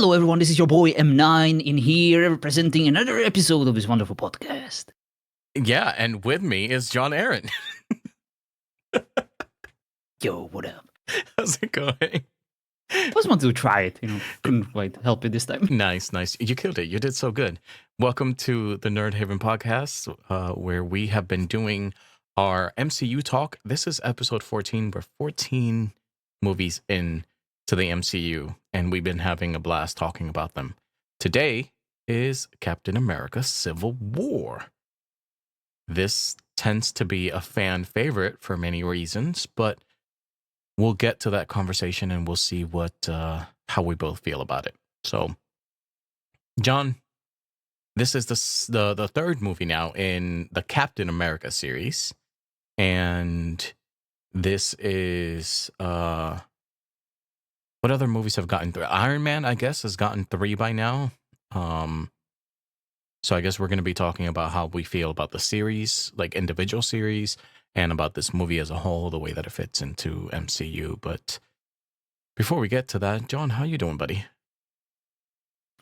Hello, everyone. This is your boy M9 in here, presenting another episode of this wonderful podcast. Yeah, and with me is John Aaron. Yo, what up? How's it going? I just wanted to try it, couldn't quite help it this time. Nice. You killed it. You did so good. Welcome to the Nerd Haven podcast, where we have been doing our MCU talk. This is episode 14. We're 14 movies in to the MCU, and we've been having a blast talking about them. Today is Captain America Civil War. This tends to be a fan favorite for many reasons, but we'll get to that conversation and we'll see how we both feel about it. So, John, this is the third movie now in the Captain America series, and this is what other movies have gotten 3? Iron Man, I guess, has gotten 3 by now. So I guess we're going to be talking about how we feel about the series, like individual series, and about this movie as a whole, the way that it fits into MCU. But before we get to that, John, how you doing, buddy?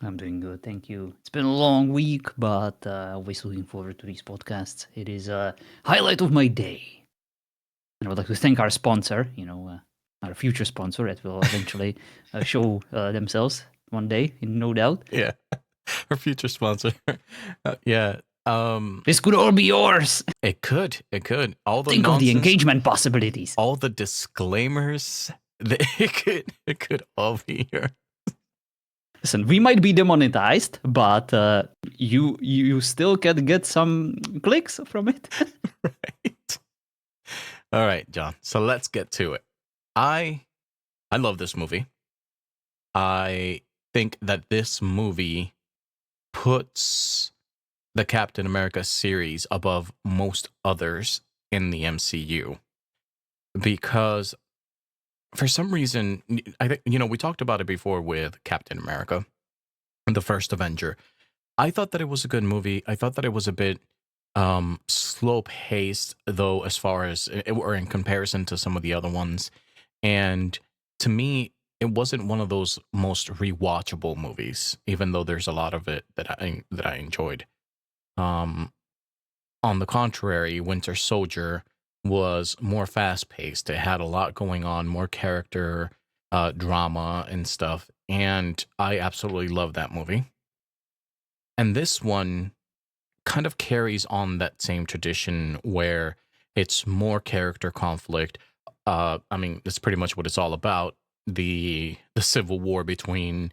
I'm doing good, thank you. It's been a long week, but always looking forward to these podcasts. It is a highlight of my day. And I would like to thank our sponsor, our future sponsor that will eventually show themselves one day, no doubt. Yeah, our future sponsor. Yeah. This could all be yours. It could. All the Think nonsense, of the engagement possibilities. all the disclaimers. It could all be yours. Listen, we might be demonetized, but you still can get some clicks from it. Right. All right, John. So let's get to it. I love this movie. I think that this movie puts the Captain America series above most others in the MCU because for some reason, I think, we talked about it before with Captain America, the first Avenger. I thought that it was a good movie. I thought that it was a bit slow paced, though, as far as or in comparison to some of the other ones. And to me, it wasn't one of those most rewatchable movies, even though there's a lot of it that I enjoyed. On the contrary, Winter Soldier was more fast paced. It had a lot going on, more character drama and stuff, and I absolutely love that movie. And this one kind of carries on that same tradition where it's more character conflict. I mean, that's pretty much what it's all about. The civil war between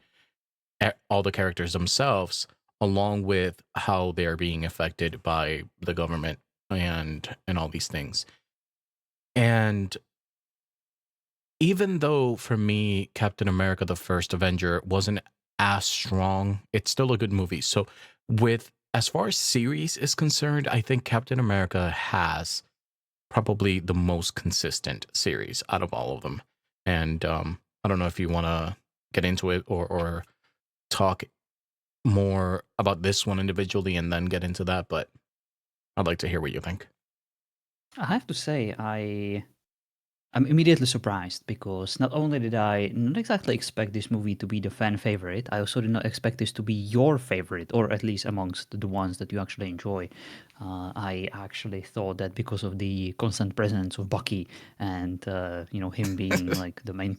all the characters themselves, along with how they're being affected by the government and all these things. And even though for me Captain America the First Avenger wasn't as strong, it's still a good movie. So with as far as series is concerned, I think Captain America has probably the most consistent series out of all of them. And I don't know if you want to get into it or talk more about this one individually and then get into that, but I'd like to hear what you think. I have to say, I'm immediately surprised because not only did I not exactly expect this movie to be the fan favorite, I also did not expect this to be your favorite, or at least amongst the ones that you actually enjoy. I actually thought that because of the constant presence of Bucky and him being like the main,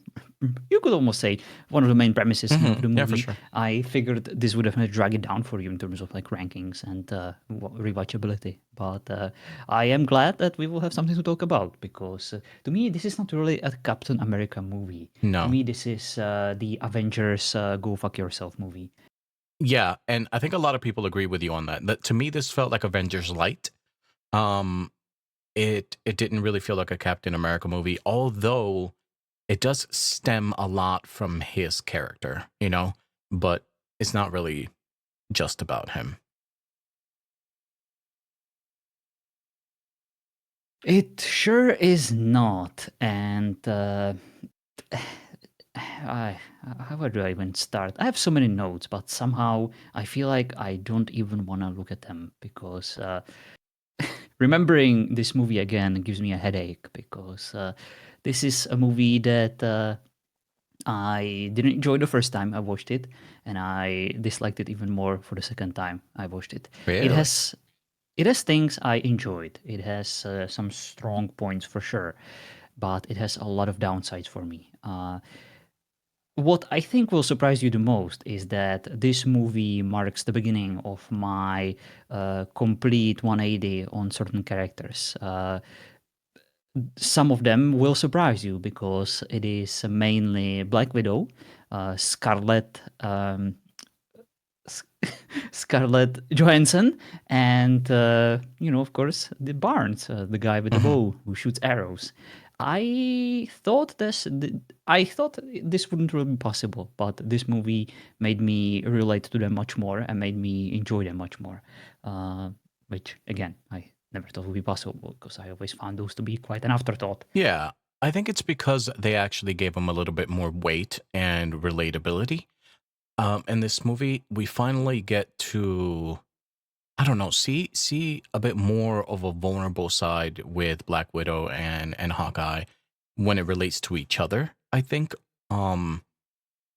you could almost say one of the main premises of the movie. Yeah, for sure. I figured this would definitely drag it down for you in terms of like rankings and rewatchability. But I am glad that we will have something to talk about because to me this is not really a Captain America movie. No. To me this is the Avengers go fuck yourself movie. Yeah, and I think a lot of people agree with you on that. That to me, this felt like Avengers Light. It didn't really feel like a Captain America movie, although it does stem a lot from his character, but it's not really just about him. It sure is not, and how do I even start? I have so many notes, but somehow I feel like I don't even want to look at them because remembering this movie again gives me a headache because this is a movie that I didn't enjoy the first time I watched it, and I disliked it even more for the second time I watched it. It Really? has it has things I enjoyed. It has some strong points for sure, but it has a lot of downsides for me. What I think will surprise you the most is that this movie marks the beginning of my complete 180 on certain characters. Some of them will surprise you because it is mainly Black Widow, Scarlett, S- Scarlett Johansson, and of course, the Barnes, the guy with the Hmm. bow who shoots arrows. I thought this wouldn't really be possible, but this movie made me relate to them much more and made me enjoy them much more. Uh, which again, I never thought would be possible because I always found those to be quite an afterthought. Yeah, I think it's because they actually gave him a little bit more weight and relatability. In this movie, we finally get to, I don't know, see a bit more of a vulnerable side with Black Widow and Hawkeye when it relates to each other, I think. Um,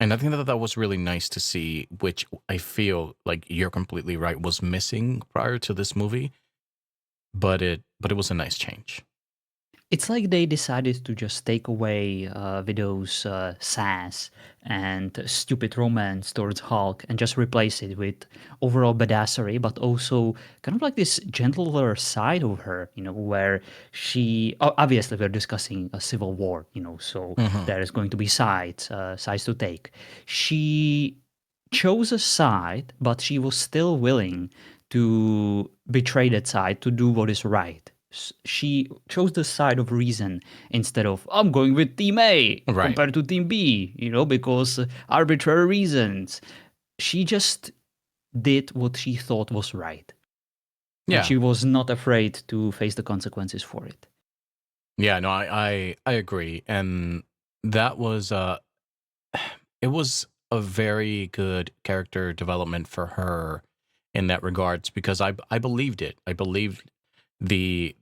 and I think that that was really nice to see, which I feel like you're completely right was missing prior to this movie, but it was a nice change. It's like they decided to just take away Widow's sass and stupid romance towards Hulk and just replace it with overall badassery, but also kind of like this gentler side of her, where obviously we're discussing a civil war, so Hmm. there is going to be sides to take. She chose a side, but she was still willing to betray that side to do what is right. She chose the side of reason instead of I'm going with Team A Right. compared to Team B, because arbitrary reasons. She just did what she thought was right, and Yeah. she was not afraid to face the consequences for it. Yeah, no, I agree. And that was it was a very good character development for her in that regards because I believed it. I believed the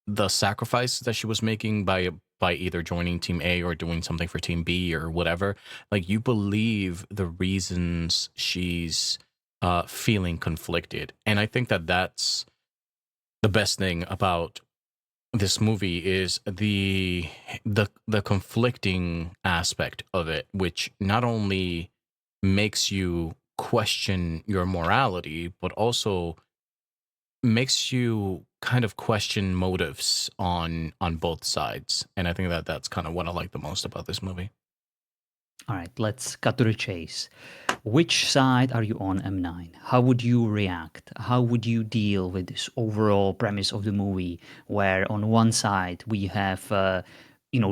the sacrifice that she was making by either joining team A or doing something for team B or whatever. Like you believe the reasons she's feeling conflicted. And I think that that's the best thing about this movie is the conflicting aspect of it, which not only makes you question your morality, but also makes you kind of question motives on both sides. And I think that that's kind of what I like the most about this movie. All right, let's cut to the chase. Which side are you on, M9? How would you react? How would you deal with this overall premise of the movie, where on one side we have, the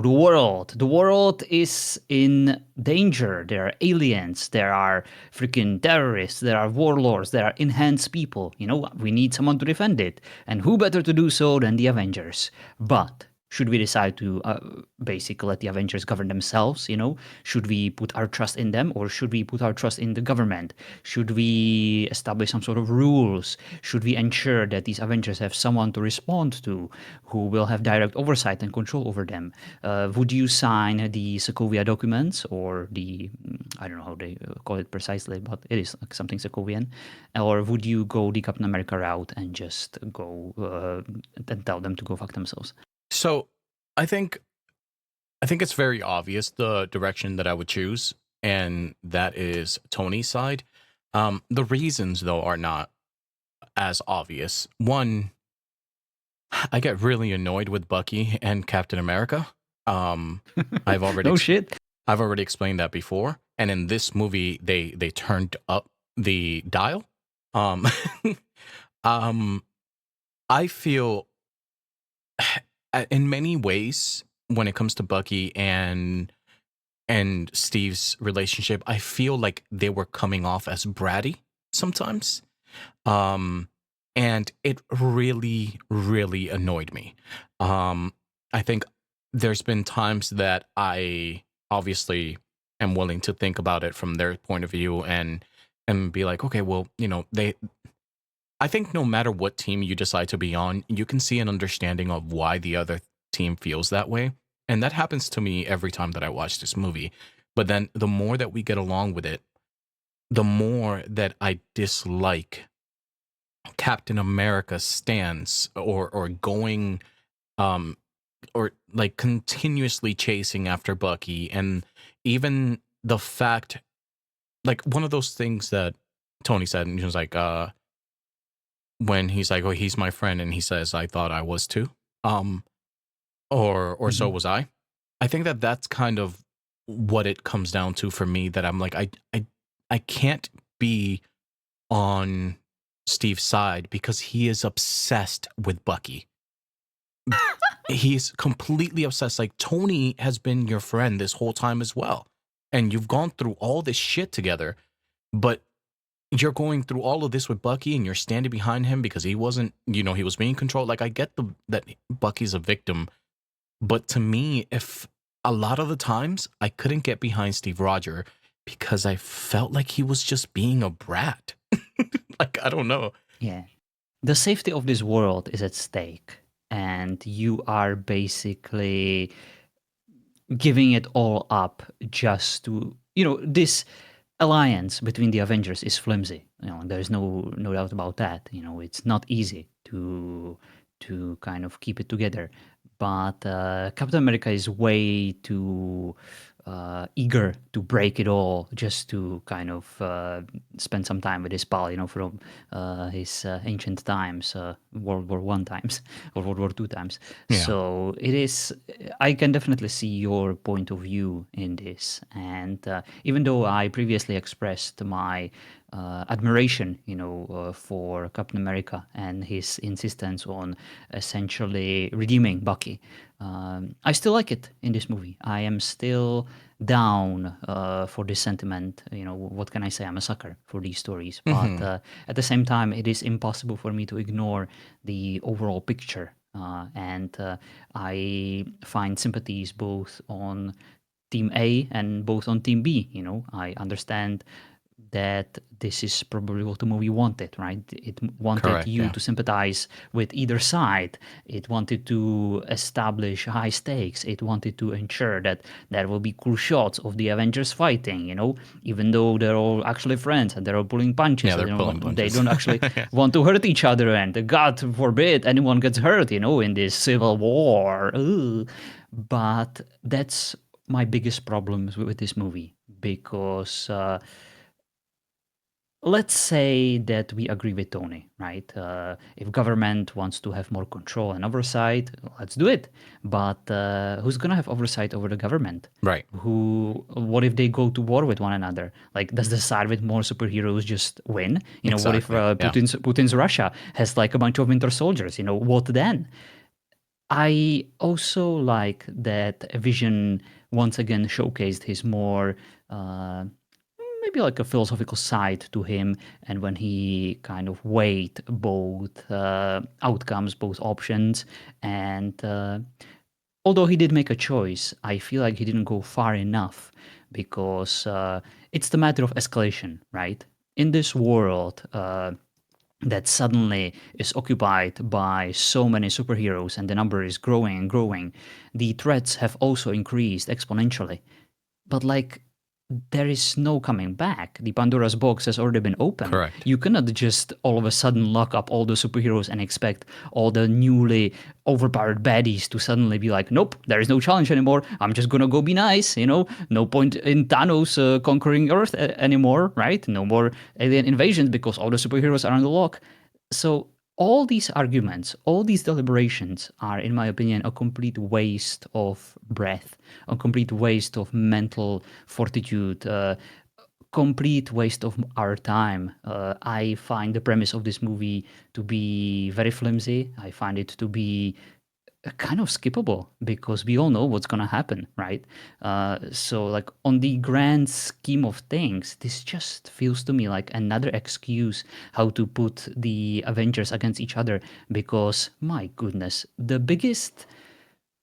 world. The world is in danger. There are aliens. There are freaking terrorists. There are warlords. There are enhanced people. We need someone to defend it. And who better to do so than the Avengers? But should we decide to basically let the Avengers govern themselves? Should we put our trust in them, or should we put our trust in the government? Should we establish some sort of rules? Should we ensure that these Avengers have someone to respond to who will have direct oversight and control over them? Would you sign the Sokovia documents, or I don't know how they call it precisely, but it is like something Sokovian? Or would you go the Captain America route and just go and tell them to go fuck themselves? So I think I think it's very obvious the direction that I would choose, and that is Tony's side. The reasons though are not as obvious. One, I get really annoyed with Bucky and Captain America. Um, I've already No ex- shit. I've already explained that before, and in this movie, they turned up the dial. Um, um, I feel in many ways when it comes to Bucky and Steve's relationship, I feel like they were coming off as bratty sometimes. Um, and it really, really annoyed me. Um, I think there's been times that I obviously am willing to think about it from their point of view and be like, okay, well, they I think no matter what team you decide to be on, you can see an understanding of why the other team feels that way. And that happens to me every time that I watch this movie. But then the more that we get along with it, the more that I dislike Captain America's stance or going um or like continuously chasing after Bucky, and even the fact, like one of those things that Tony said, and he was like, when he's like, "Oh, he's my friend," and he says, "I thought I was too," um, or so Mhm. was I. I think that that's kind of what it comes down to for me. That I'm like, I can't be on Steve's side because he is obsessed with Bucky. He's completely obsessed. Like Tony has been your friend this whole time as well, and you've gone through all this shit together, but you're going through all of this with Bucky and you're standing behind him because he wasn't, he was being controlled. Like I get that Bucky's a victim, but to me, if a lot of the times I couldn't get behind Steve Roger because I felt like he was just being a brat. Like I don't know. Yeah. The safety of this world is at stake, and you are basically giving it all up just to, this alliance between the Avengers is flimsy. There's no doubt about that. It's not easy to kind of keep it together. But Captain America is way too eager to break it all just to kind of spend some time with his pal, from his ancient times, World War I times or World War II times. Yeah. So it is. I can definitely see your point of view in this, and even though I previously expressed my admiration, for Captain America and his insistence on essentially redeeming Bucky. I still like it in this movie. I am still down for this sentiment. What can I say? I'm a sucker for these stories. But Hmm. at the same time, it is impossible for me to ignore the overall picture. And I find sympathies both on Team A and both on Team B. I understand that this is probably what the movie wanted, right? It wanted Correct. you Yeah. to sympathize with either side. It wanted to establish high stakes. It wanted to ensure that there will be cool shots of the Avengers fighting, even though they're all actually friends and they're all pulling punches Yeah. and They're pulling they punches. don't actually Yeah. want to hurt each other. And God forbid anyone gets hurt, in this civil war. Ugh. But that's my biggest problems with this movie because let's say that we agree with Tony, right? If government wants to have more control and oversight, let's do it. But who's gonna have oversight over the government? Right. What if they go to war with one another? Like, does the side with more superheroes just win? What if Exactly. Yeah. Putin's Russia has like a bunch of Winter Soldiers? What then? I also like that Vision once again showcased his more uh, maybe like a philosophical side to him, and when he kind of weighed both outcomes, both options, and although he did make a choice, I feel like he didn't go far enough because it's the matter of escalation, right? In this world, that suddenly is occupied by so many superheroes and the number is growing and growing, the threats have also increased exponentially. But like, there is no coming back. The Pandora's box has already been opened. Correct. You cannot just all of a sudden lock up all the superheroes and expect all the newly overpowered baddies to suddenly be like, nope, there is no challenge anymore. I'm just gonna go be nice, No point in Thanos conquering Earth anymore, right? No more alien invasions because all the superheroes are on the lock. So all these arguments, all these deliberations are, in my opinion, a complete waste of breath, a complete waste of mental fortitude, complete waste of our time. I find the premise of this movie to be very flimsy. I find it to be kind of skippable because we all know what's gonna happen, right? So, like on the grand scheme of things, this just feels to me like another excuse how to put the Avengers against each other. Because my goodness, the biggest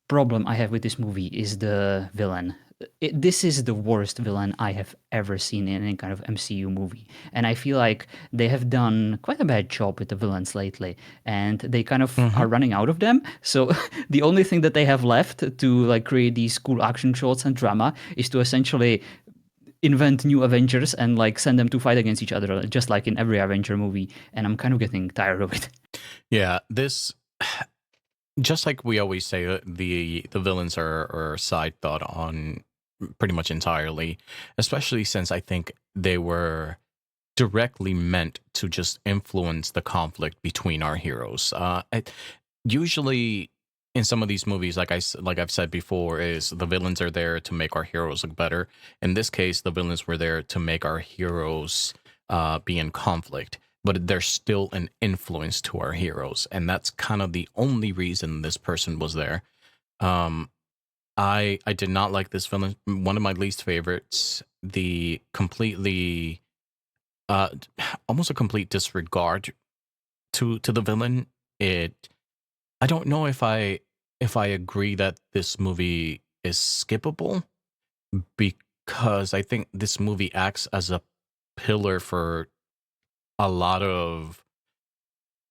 problem I have with this movie is the villain. this is the worst villain I have ever seen in any kind of MCU movie. And I feel like they have done quite a bad job with the villains lately, and they kind of Hmm. are running out of them. So the only thing that they have left to like create these cool action shots and drama is to essentially invent new Avengers and like send them to fight against each other, just like in every Avenger movie. And I'm kind of getting tired of it. Yeah, this just like we always say, the villains are side thought on pretty much entirely, especially since I think they were directly meant to just influence the conflict between our heroes. Usually in some of these movies, like I've said before, is the villains are there to make our heroes look better. In this case, the villains were there to make our heroes be in conflict, but they're still an influence to our heroes, and that's kind of the only reason this person was there. Um, I did not like this villain. One of my least favorites. The completely uh almost a complete disregard to the villain. It I don't know if I agree that this movie is skippable, because I think this movie acts as a pillar for a lot of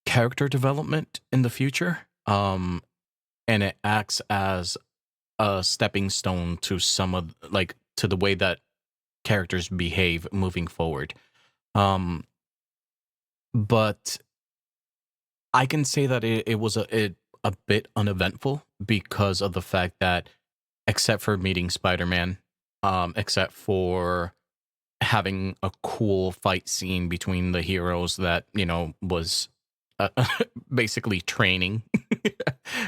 character development in the future. And it acts as a stepping stone to some of like to the way that characters behave moving forward. Um but I can say that it was a bit uneventful because of the fact that, except for meeting Spider-Man, except for having a cool fight scene between the heroes that, was uh, basically training.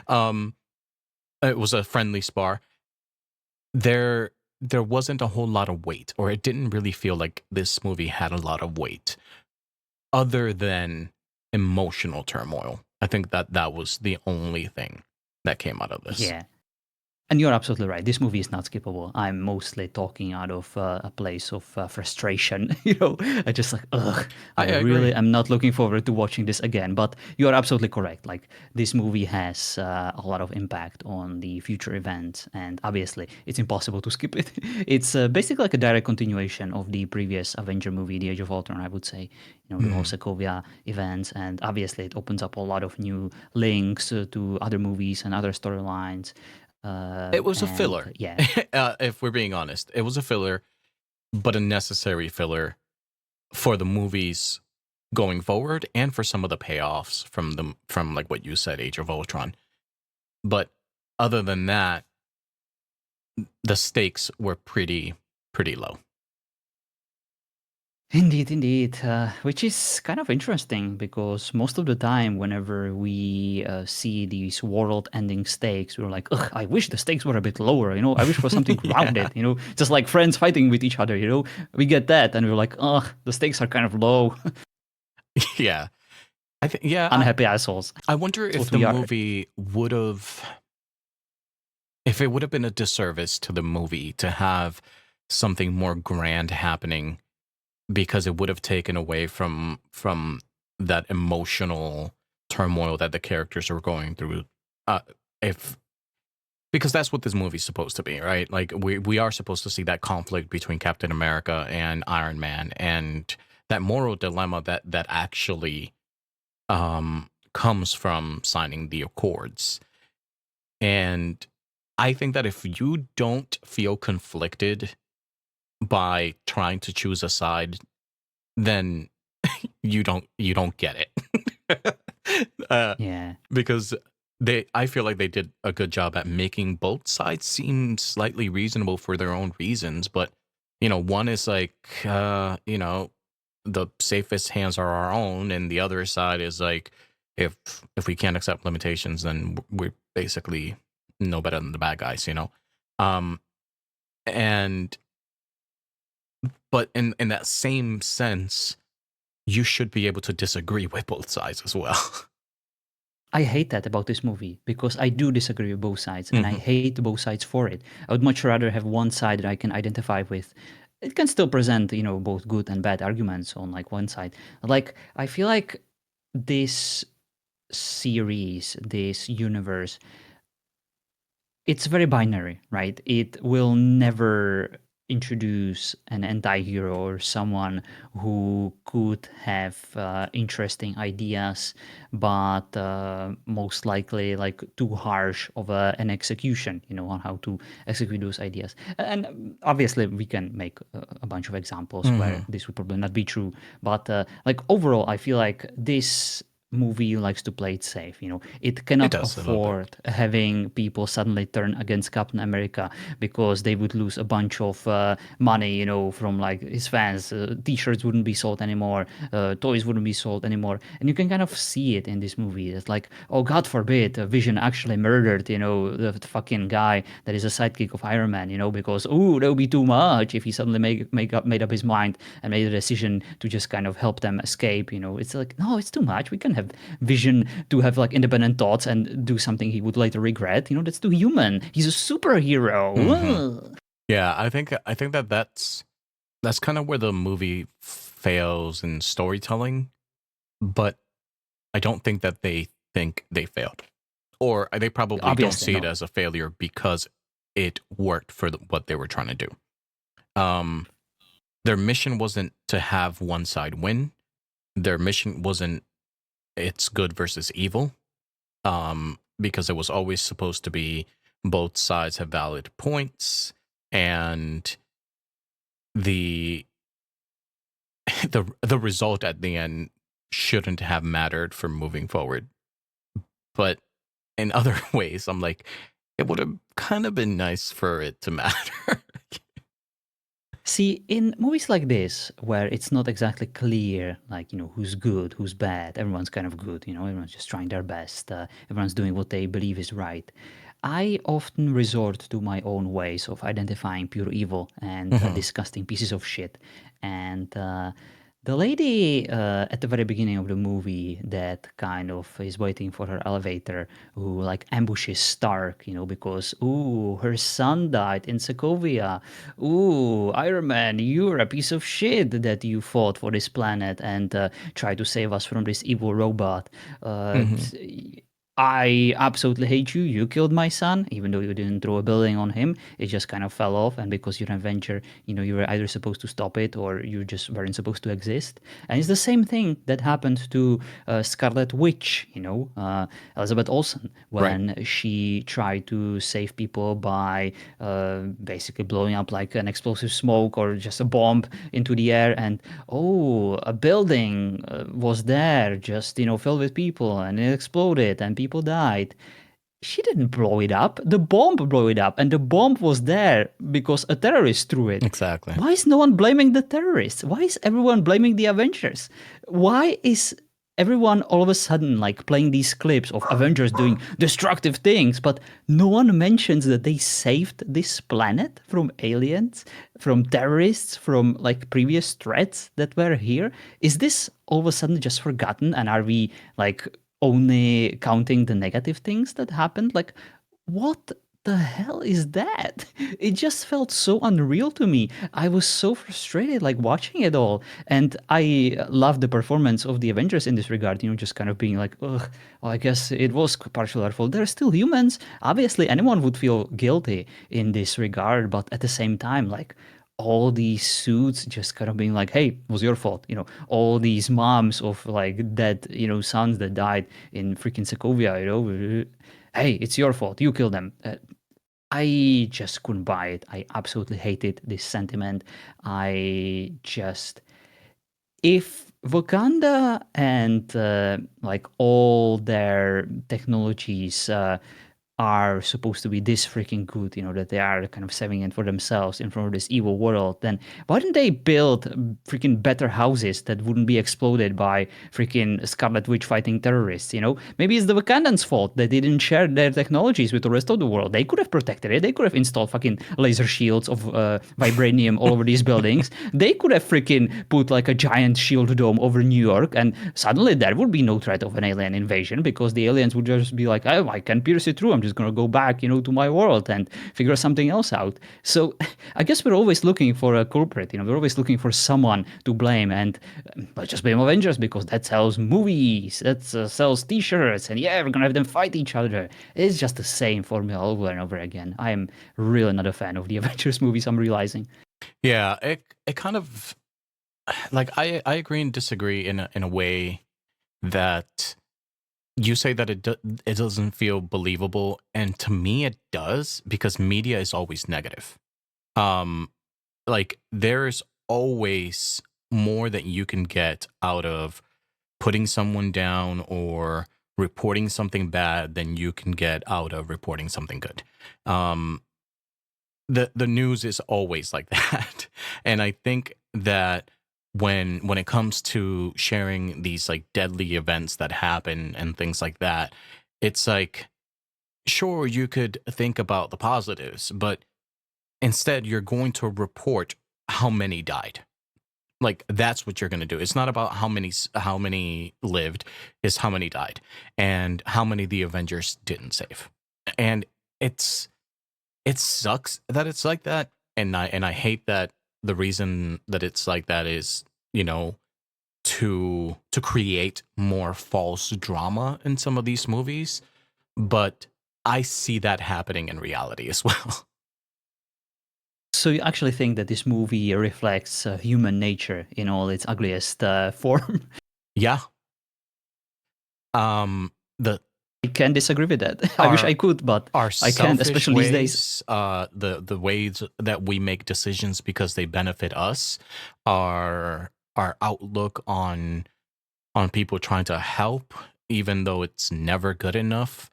um, it was a friendly spar. There there wasn't a whole lot of weight, or it didn't really feel like this movie had a lot of weight other than emotional turmoil. I think that that was the only thing that came out of this. Yeah. And you're absolutely right. This movie is not skippable. I'm mostly talking out of a place of frustration. I just like, ugh, I I agree. really am not looking forward to watching this again. But you are absolutely correct. Like, this movie has a lot of impact on the future events. And obviously, it's impossible to skip it. It's basically like a direct continuation of the previous Avenger movie, The Age of Ultron, I would say. The whole Mhm. Sokovia events. And obviously, it opens up a lot of new links to other movies and other storylines. It was a And filler. yeah, If we're being honest, it was a filler, but a necessary filler for the movies going forward and for some of the payoffs from like what you said, Age of Ultron. But other than that, the stakes were pretty low. indeed, indeed. Which is kind of interesting because most of the time, whenever we see these world-ending stakes, we're like, ugh, I wish the stakes were a bit lower. I wish for something Yeah. grounded. Just like friends fighting with each other. We get that, and we're like, ugh, the stakes are kind of low. Yeah. I think yeah, Unhappy assholes. I wonder That's if what the we are. movie would have if it would have been a disservice to the movie to have something more grand happening, because it would have taken away from that emotional turmoil that the characters are going through. Uh, if Because that's what this movie's supposed to be, right? Like we are supposed to see that conflict between Captain America and Iron Man, and that moral dilemma that actually comes from signing the Accords. And I think that if you don't feel conflicted by trying to choose a side, then you don't get it. uh, Yeah. because I feel like they did a good job at making both sides seem slightly reasonable for their own reasons, but one is like the safest hands are our own, and the other side is like, if we can't accept limitations, then we're basically no better than the bad guys. um and but in that same sense, you should be able to disagree with both sides as well. I hate that about this movie because I do disagree with both sides and I Hmm. hate both sides for it. I would much rather have one side that I can identify with. It can still present, both good and bad arguments on like one side. Like I feel like this series, this universe it's very binary, right? It will never introduce an anti-hero or someone who could have interesting ideas, but most likely like too harsh of an execution, on how to execute those ideas. And obviously we can make a bunch of examples where Hmm. this would probably not be true, but like overall, I feel like this movie likes to play it safe. It It cannot does a little bit. afford having people suddenly turn against Captain America because they would lose a bunch of money, from like his fans. T-shirts wouldn't be sold anymore, toys wouldn't be sold anymore, and you can kind of see it in this movie. It's like, oh God forbid, Vision actually murdered, the fucking guy that is a sidekick of Iron Man, because that would be too much if he suddenly made up his mind and made a decision to just kind of help them escape. It's like, no, it's too much. We can have Vision to have like independent thoughts and do something he would later regret. That's too human. He's a Hmm. superhero. Ugh. Yeah, I think that's kind of where the movie fails in storytelling, but I don't think that they think they failed, or they probably don't Obviously, see it no. as a failure because it worked for what they were trying to do. Um, their mission wasn't to have one side win. Their mission wasn't it's good versus evil. Because it was always supposed to be both sides have valid points, and the the result at the end shouldn't have mattered for moving forward. But in other ways, I'm like, it would have kind of been nice for it to matter. See, in movies like this, where it's not exactly clear, like, who's good, who's bad, everyone's kind of good, everyone's just trying their best, everyone's doing what they believe is right. I often resort to my own ways of identifying pure evil and Hmm. disgusting pieces of shit. And the lady at the very beginning of the movie that kind of is waiting for her elevator, who like ambushes Stark, because, ooh, her son died in Sokovia. Ooh, Iron Man, you're a piece of shit that you fought for this planet and tried to save us from this evil robot. Uh, Hmm. t- I absolutely hate you. You killed my son, even though you didn't throw a building on him. It just kind of fell off. And because you're an Avenger, you were either supposed to stop it or you just weren't supposed to exist. And it's the same thing that happened to Scarlet Witch, Elizabeth Olsen, Right. when she tried to save people by basically blowing up like an explosive smoke or just a bomb into the air. And oh, a building was there, just filled with people, and it exploded, and people died. She didn't blow it up. The bomb blew it up, and the bomb was there because a terrorist threw it. Exactly. Why is no one blaming the terrorists? Why is everyone blaming the Avengers? Why is everyone all of a sudden like playing these clips of Avengers doing destructive things, but no one mentions that they saved this planet from aliens, from terrorists, from like previous threats that were here? Is this all of a sudden just forgotten, and are we like only counting the negative things that happened? Like, what the hell is that? It just felt so unreal to me. I was so frustrated like watching it all. And I love the performance of the Avengers in this regard, just kind of being like, ugh, well, I guess it was partially our fault. They're still humans. Obviously, anyone would feel guilty in this regard, but at the same time, like, all these suits just kind of being like, hey, it was your fault. All these moms of like dead, sons that died in freaking Sokovia, hey, it's your fault. You killed them. I just couldn't buy it. I absolutely hated this sentiment. I just, if Wakanda and like all their technologies are supposed to be this freaking good, that they are kind of saving it for themselves in front of this evil world, then why didn't they build freaking better houses that wouldn't be exploded by freaking Scarlet Witch fighting terrorists, Maybe it's the Wakandans' fault that they didn't share their technologies with the rest of the world. They could have protected it. They could have installed fucking laser shields of vibranium all over these buildings. They could have freaking put like a giant shield dome over New York, and suddenly there would be no threat of an alien invasion because the aliens would just be like, oh, I can pierce it through. I'm just just gonna go back, to my world and figure something else out. So I guess we're always looking for a culprit. We're always looking for someone to blame, and let's just blame Avengers because that sells movies, that sells T-shirts, and yeah, we're gonna have them fight each other. It's just the same formula over and over again. I am really not a fan of the Avengers movies. I'm realizing. Yeah, it kind of like I agree and disagree in a way that you say that it doesn't feel believable, and to me it does because media is always negative. Um, like there's always more that you can get out of putting someone down or reporting something bad than you can get out of reporting something good. Um, the news is always like that, and I think that when it comes to sharing these like deadly events that happen and things like that, it's like sure you could think about the positives, but instead you're going to report how many died. Like that's what you're going to do. It's not about how many lived, it's how many died and how many the Avengers didn't save. And it's it sucks that it's like that, and I hate that the reason that it's like that is, you know, to create more false drama in some of these movies, but I see that happening in reality as well. So you actually think that this movie reflects human nature in all its ugliest form? Yeah. The I can't disagree with that. I wish our I could, but our I can't, selfish especially these days. ways, the ways that we make decisions because they benefit us, our outlook on people trying to help, even though it's never good enough.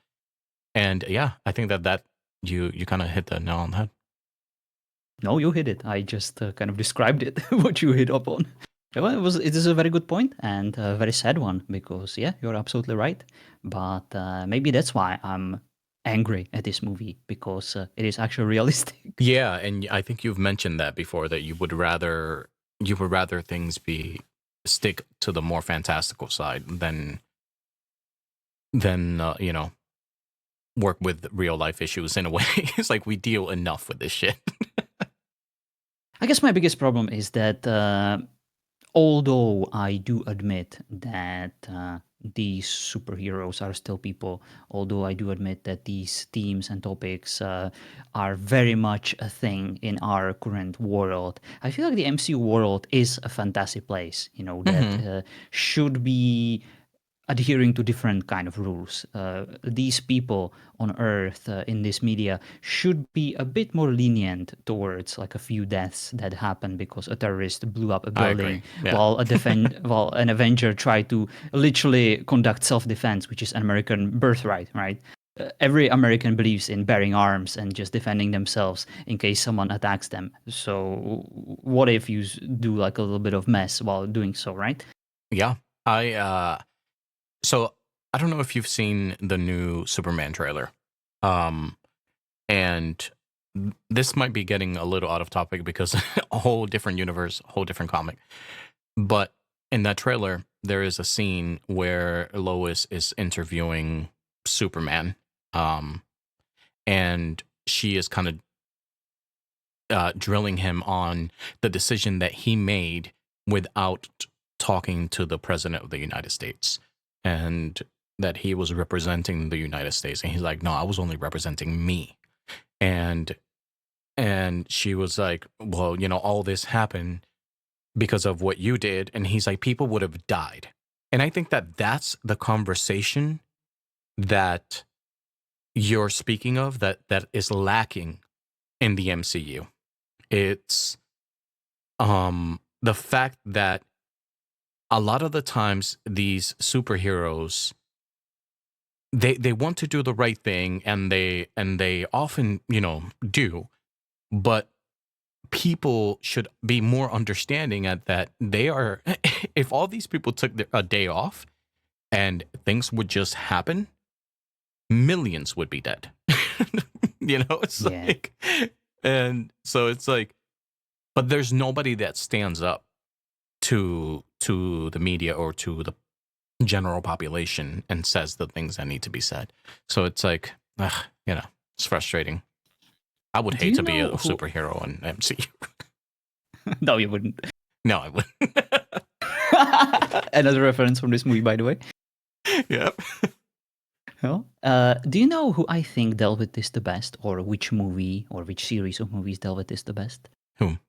And yeah, I think that you kind of hit the nail on the head. No, you hit it. I just kind of described it, what you hit up on. Well, it is a very good point and a very sad one because, yeah, you're absolutely right. But maybe that's why I'm angry at this movie because it is actually realistic. Yeah, and I think you've mentioned that before that you would rather things be stick to the more fantastical side than work with real life issues in a way. It's like we deal enough with this shit. I guess my biggest problem is that although I do admit that these superheroes are still people, although I do admit that these themes and topics are very much a thing in our current world, I feel like the MCU world is a fantasy place, that Hmm. should be adhering to different kind of rules. These people on Earth in this media should be a bit more lenient towards like a few deaths that happened because a terrorist blew up a I agree. building Yeah. while while an Avenger tried to literally conduct self-defense, which is an American birthright, right? Every American believes in bearing arms and just defending themselves in case someone attacks them. So what if you do like a little bit of mess while doing so, right? Yeah. So I don't know if you've seen the new Superman trailer. Um and this might be getting a little out of topic because a whole different universe, a whole different comic. But in that trailer, there is a scene where Lois is interviewing Superman. Um and she is kind of drilling him on the decision that he made without talking to the president of the United States, and that he was representing the United States. And he's like, no, I was only representing me. And she was like, well, all this happened because of what you did. And he's like, people would have died. And I think that that's the conversation that you're speaking of that is lacking in the MCU. It's the fact that a lot of the times these superheroes, they want to do the right thing, and they often do, but people should be more understanding at that they are if all these people took a day off and things would just happen, millions would be dead. It's Yeah. like, and so it's like, but there's nobody that stands up to the media or to the general population and says the things that need to be said. So it's like you know, it's frustrating. I would Do hate you to be know a who? superhero in MCU. No, you wouldn't. No, I wouldn't. Another reference from this movie, by the way. Yep. No? Do you know who I think dealt with this the best, or which movie or which series of movies dealt with this the best? Whom?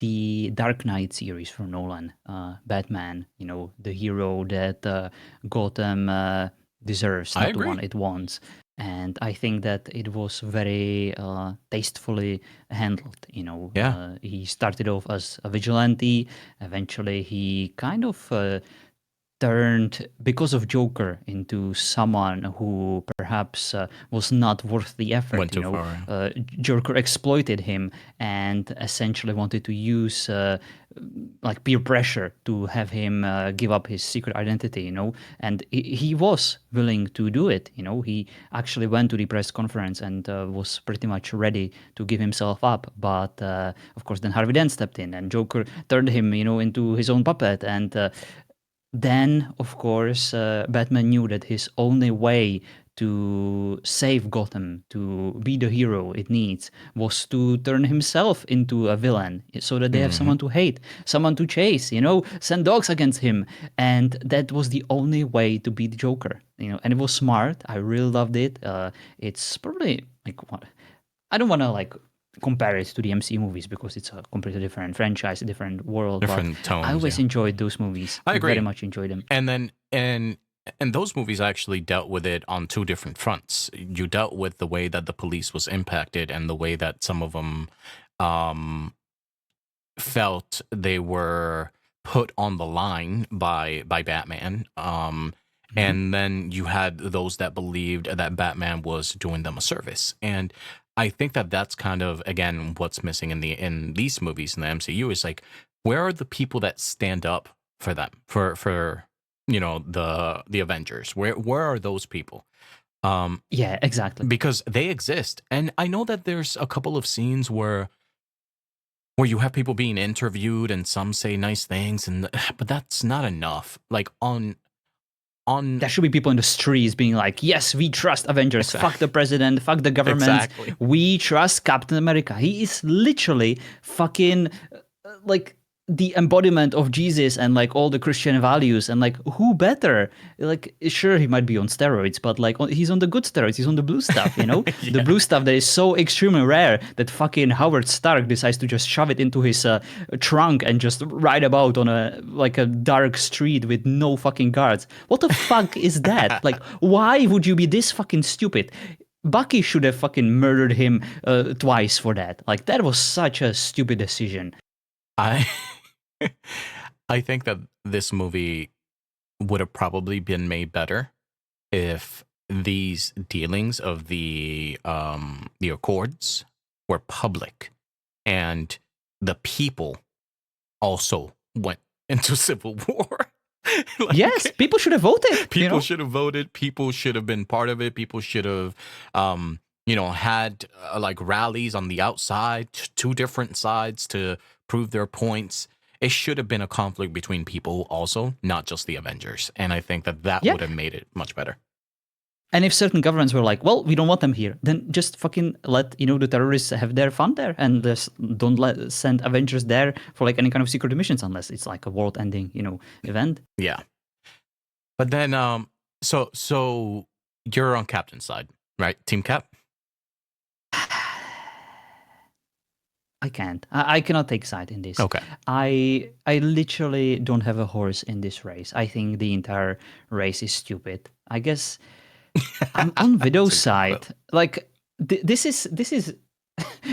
The Dark Knight series from Nolan, Batman. You know, the hero that Gotham deserves, I not the agree. one it wants. And I think that it was very tastefully handled. You know, Yeah. he started off as a vigilante. Eventually, he kind of turned, because of Joker, into someone who perhaps was not worth the effort. Went too far. Joker exploited him and essentially wanted to use like peer pressure to have him give up his secret identity. And he was willing to do it. He actually went to the press conference and was pretty much ready to give himself up. But of course, then Harvey Dent stepped in, and Joker turned him, into his own puppet. And then, of course, Batman knew that his only way to save Gotham, to be the hero it needs, was to turn himself into a villain so that they have Mm-hmm. someone to hate, someone to chase, send dogs against him. And that was the only way to beat the Joker, and it was smart. I really loved it. It's probably like what I don't want to like compare it to the MCU movies because it's a completely different franchise, a different world. But Different I tones. always Yeah. enjoyed those movies. I Very agree. much enjoyed them. And then and those movies actually dealt with it on two different fronts. You dealt with the way that the police was impacted and the way that some of them um, felt they were put on the line by Batman. Mhm. And then you had those that believed that Batman was doing them a service. And I think that that's kind of again what's missing in these movies in the MCU is like where are the people that stand up for them for the Avengers? Where are those people? Um, Yeah, exactly. because they exist, and I know that there's a couple of scenes where you have people being interviewed and some say nice things and but that's not enough. Like on There should be people in the streets being like, yes, we trust Avengers. Fuck exactly the president. Fuck the government. exactly We trust Captain America. He is literally fucking like the embodiment of Jesus and like all the Christian values. And like, who better? Like, sure, he might be on steroids, but like, he's on the good steroids. He's on the blue stuff, the yeah. blue stuff that is so extremely rare that fucking Howard Stark decides to just shove it into his trunk and just ride about on a dark street with no fucking guards. What the fuck is that? Like, why would you be this fucking stupid? Bucky should have fucking murdered him twice for that. Like, that was such a stupid decision. I I think that this movie would have probably been made better if these dealings of the Accords were public and the people also went into civil war. Yes, Like people should have voted, people should have voted, people should have been part of it, people should have had like rallies on the outside, two different sides to prove their points. It should have been a conflict between people also, not just the Avengers, and I think that that Yeah. would have made it much better. And if certain governments were like, well, we don't want them here, then just fucking let, the terrorists have their fun there and just don't send Avengers there for like any kind of secret missions unless it's like a world ending, event. Yeah. But then so you're on Captain's side, right? Team Cap? I can't. I cannot take side in this. Okay. I literally don't have a horse in this race. I think the entire race is stupid. I guess I'm on That's Widow's a good side. quote. Like this is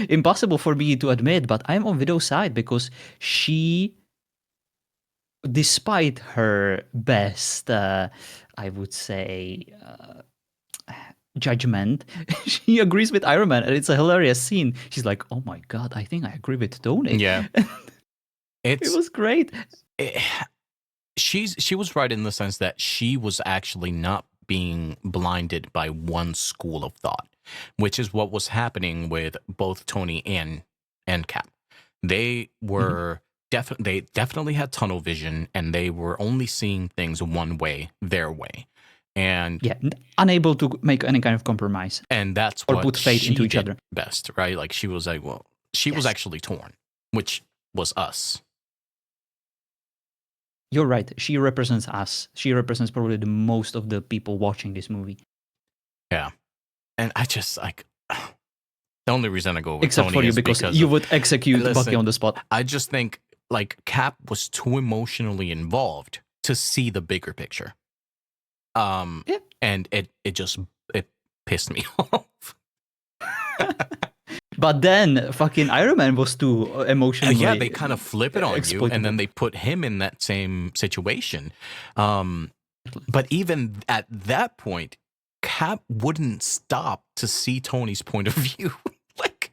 impossible for me to admit, but I'm on Widow's side because she, despite her best, I would say, judgment, she agrees with Iron Man, and it's a hilarious scene. She's like, "Oh my god, I think I agree with Tony." Yeah. It It's was great. it, she was right in the sense that she was actually not being blinded by one school of thought, which is what was happening with both Tony and Cap. They Mhm. were they definitely had tunnel vision and they were only seeing things one way, their way. And Yeah, unable to make any kind of compromise that's or what put fate into she each did other. best, right? Like she was like, well, she was Yes, actually torn, which was us. you're right. She represents us. She represents probably the most of the people watching this movie. Yeah. And I just like the only reason I go with Except Tony for you, is because because you of, would execute Bucky listen, on the spot. I just think like Cap was too emotionally involved to see the bigger picture. Yeah. And it just it pissed me off. But then fucking Iron Man was too Yeah, emotionally they kind of flip it on you, and then exploitable. they put him in that same situation. But even at that point, Cap wouldn't stop to see Tony's point of view. Like,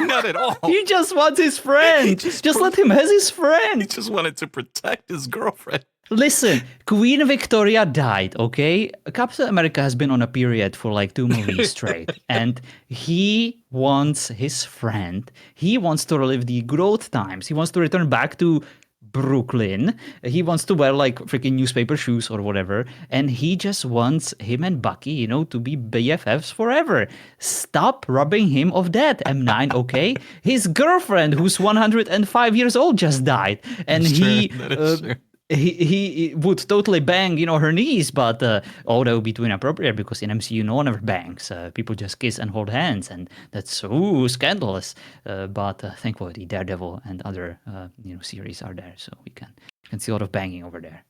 not at all. He just wants his friend. just Just let him have his He friend. just wanted to protect his girlfriend. Listen, Queen Victoria died, okay? Captain America has been on a period for like 2 movies straight, and he wants his friend. He wants to relive the good old times. He wants to return back to Brooklyn. He wants to wear like freaking newspaper shoes or whatever, and he just wants him and Bucky, to be BFFs forever. Stop robbing him of that, M9, okay? His girlfriend, who's 105 years old, just died, and That's true. he That is true. he would totally bang, her knees, but that would be too inappropriate because in MCU no one ever bangs. People just kiss and hold hands, and that's scandalous. But thankfully, the Daredevil and other series are there, so we can see a lot of banging over there.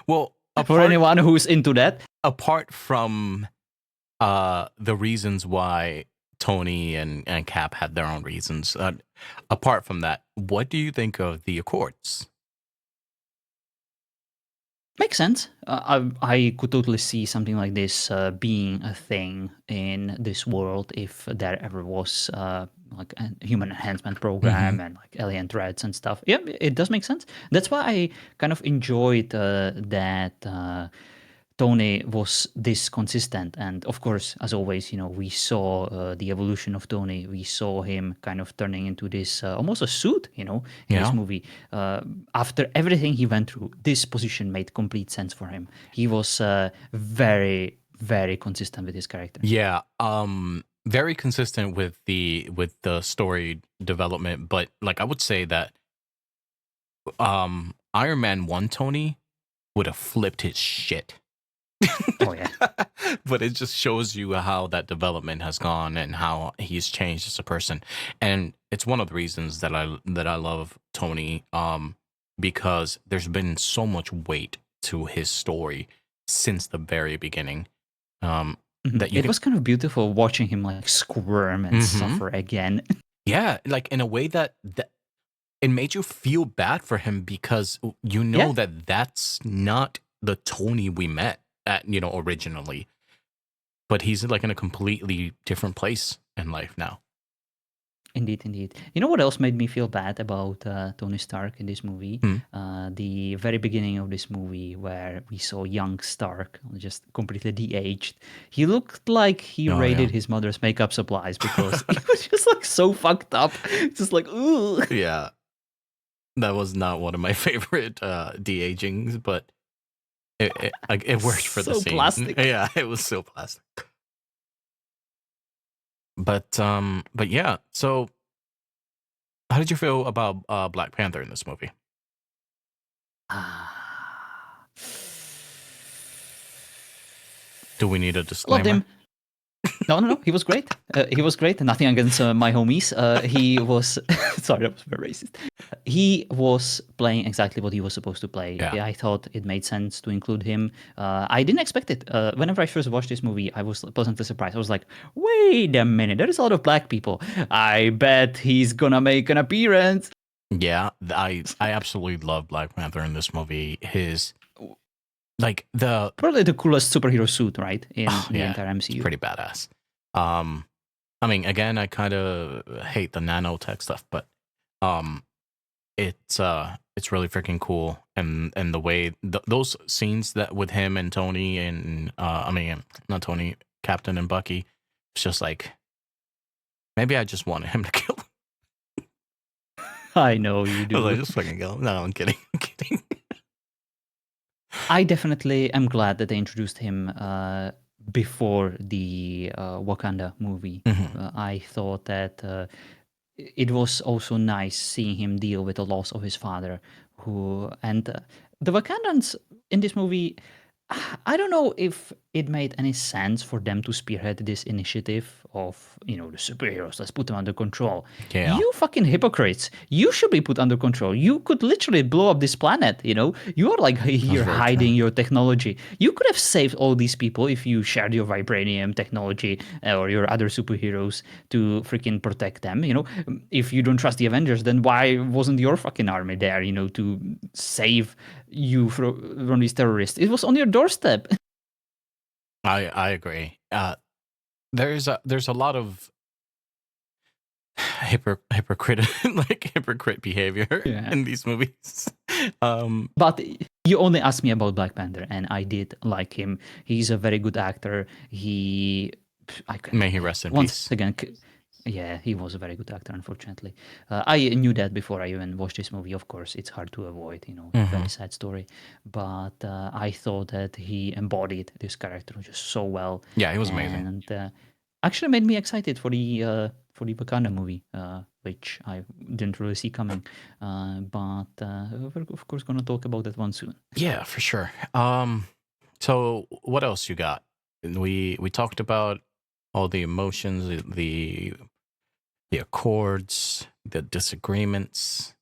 Well, For anyone who's into that, apart from the reasons why Tony and Cap had their own reasons, apart from that, what do you think of the Accords? makes sense. I could totally see something like this being a thing in this world if there ever was like a human enhancement program and like alien threats and stuff. Yeah, it does make sense. That's why I kind of enjoyed that Tony was this consistent. And of course, as always, we saw the evolution of Tony. We saw him kind of turning into this almost a suit, in this movie. After everything he went through, this position made complete sense for him. He was very, very consistent with his character. Yeah, very consistent with the story development, but like I would say that Iron Man 1 Tony would have flipped his shit. Oh yeah. But it just shows you how that development has gone and how he's changed as a person. And it's one of the reasons that I love Tony, because there's been so much weight to his story since the very beginning. That It was kind of beautiful watching him like squirm and suffer again. Yeah, like in a way that it made you feel bad for him because Yeah. that that's not the Tony we met at, originally. But he's like in a completely different place in life now. Indeed. You know what else made me feel bad about Tony Stark in this movie? The very beginning of this movie where we saw young Stark, just completely de-aged. He looked like he Oh, raided yeah. his mother's makeup supplies because he was just like so fucked up. Just like, ooh. Yeah. That was not one of my favorite de-agings, but it worked for the So scene. plastic. Yeah, it was so plastic. But yeah. So, how did you feel about Black Panther in this movie? Do we need a Loved disclaimer? him. No. He was great. He was great. Nothing against my homies. He was. Sorry, that was very racist. He was playing exactly what he was supposed to play. Yeah. I thought it made sense to include him. I didn't expect it. Whenever I first watched this movie, I was pleasantly surprised. I was like, wait a minute, there is a lot of black people. I bet he's gonna make an appearance. Yeah, I absolutely love Black Panther in this movie. His like the Probably the coolest superhero suit, right? In the yeah, entire MCU. it's pretty badass. I mean, again, I kind of hate the nanotech stuff, but it's really freaking cool, and the way those scenes that with him and Tony and I mean, not Tony, Captain and Bucky, it's just like maybe I just wanted him to kill him. I know you I do. was like, just fucking kill him. No, I'm kidding. I'm kidding. I definitely am glad that they introduced him before the Wakanda movie. Mhm. I thought that it was also nice seeing him deal with the loss of his father, who and the Wakandans in this movie. I don't know if it made any sense for them to spearhead this initiative of, the superheroes, let's put them under control. Yeah, You fucking hypocrites. You should be put under control. You could literally blow up this planet, You are like that's here very true. hiding your technology. You could have saved all these people if you shared your vibranium technology or your other superheroes to freaking protect them, If you don't trust the Avengers, then why wasn't your fucking army there, to save you from these terrorists? It was on your doorstep. I agree. There's a lot of hypocrite behavior Yeah. in these movies. Um, But you only asked me about Black Panther, and I did like him. He's a very good actor. I can may he rest in once peace. again, yeah, he was a very good actor. Unfortunately, I knew that before I even watched this movie. Of course, it's hard to avoid, Hmm. very sad story. But I thought that he embodied this character just so well, Yeah, he was amazing. and actually made me excited for the Wakanda movie, which I didn't really see coming. But we're of course gonna talk about that one soon. Yeah, for sure. So what else you got? We talked about all the emotions, the accords, the disagreements.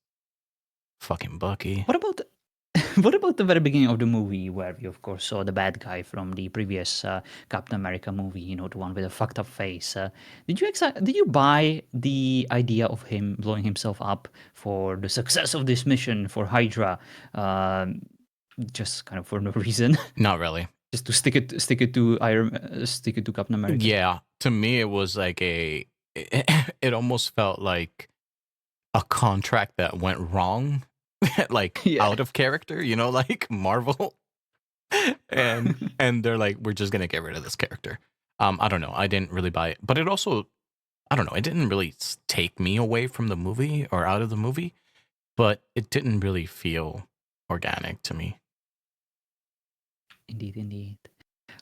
Fucking Bucky. What about what about the very beginning of the movie, where we of course saw the bad guy from the previous Captain America movie? The one with a fucked up face. Did you buy the idea of him blowing himself up for the success of this mission for Hydra? Just kind of for no reason, Not really. just to stick it to Captain America. Yeah, to me it was like it almost felt like a contract that went wrong, like Yeah. out of character, like Marvel. And they're like, we're just gonna get rid of this character. I don't know. I didn't really buy it, but it also, I don't know. It didn't really take me away from the movie or out of the movie, but it didn't really feel organic to me. Indeed, indeed.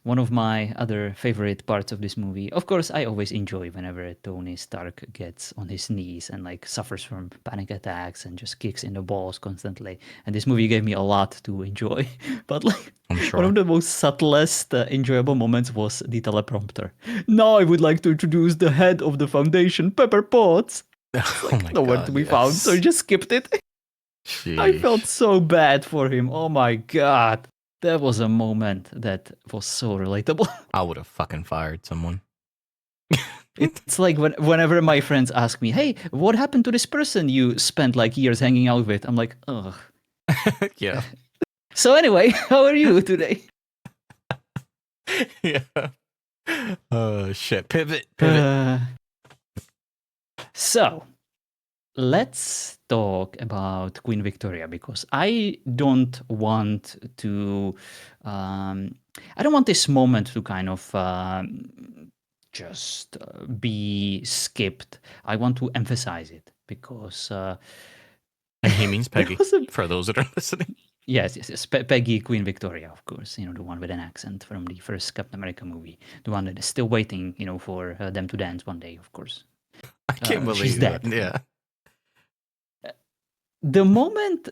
One of my other favorite parts of this movie, of course, I always enjoy whenever Tony Stark gets on his knees and like suffers from panic attacks and just kicks in the balls constantly. And this movie gave me a lot to enjoy. But like I'm one of sure. the most subtlest enjoyable moments was the teleprompter. Now I would like to introduce the head of the foundation, Pepper Potts. It's Oh like my nowhere to god, be found, so I yes. just skipped it. I felt Sheesh. so bad for him. Oh my god. That was a moment that was so relatable. I would have fucking fired someone. It's like whenever my friends ask me, "Hey, what happened to this person you spent like years hanging out with?" I'm like, "Ugh." Yeah. So anyway, how are you today? Yeah. Oh shit. Pivot, pivot. Uh, so let's talk about Queen Victoria, because um, I don't want this moment to kind of just be skipped. I want to emphasize it because And he means there Peggy, was a for those that are listening. yes, yes, yes. Peggy Queen Victoria, of course, the one with an accent from the first Captain America movie, the one that is still waiting, for them to dance one day, of course. I can't She's believe that. dead. Yeah. The moment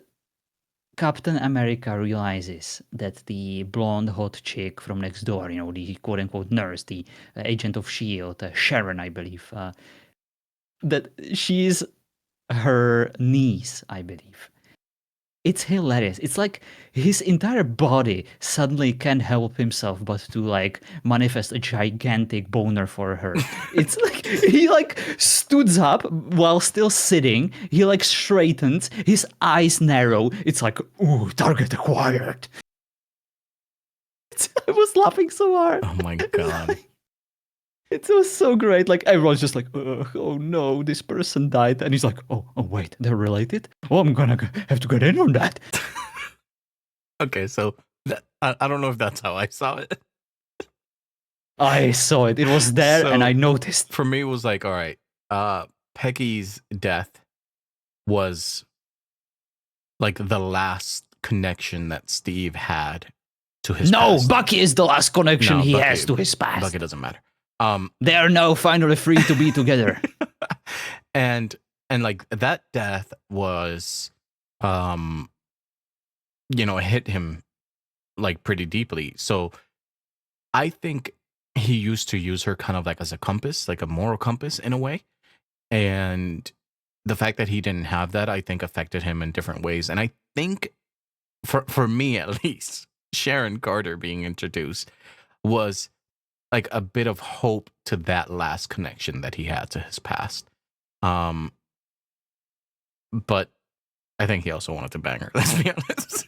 Captain America realizes that the blonde hot chick from next door, the quote unquote nurse, the agent of S.H.I.E.L.D., Sharon, I believe, that she's her niece, I believe. It's hilarious. It's like his entire body suddenly can't help himself but to like manifest a gigantic boner for her. It's like he like stood up while still sitting. He like straightened, his eyes narrow. It's like, ooh, target acquired. I was laughing so hard. Oh my It's god. like, it was so great. Like everyone's just like, oh no, this person died, and he's like, oh wait, they're related. Oh, I'm gonna have to get in on that. Okay, so I don't know if that's how I saw it. I saw it. It was there, and I So noticed. for me, it was like, all right, Peggy's death was like the last connection that Steve had to his No, past. Bucky is the last connection No, he Bucky, has to his past. Bucky doesn't matter. They are now finally free to be together. and like that death was, it hit him like pretty deeply. So I think he used to use her kind of like as a compass, like a moral compass in a way. And the fact that he didn't have that, I think affected him in different ways. And I think for me at least, Sharon Carter being introduced was like a bit of hope to that last connection that he had to his past. But I think he also wanted to bang her, let's be honest.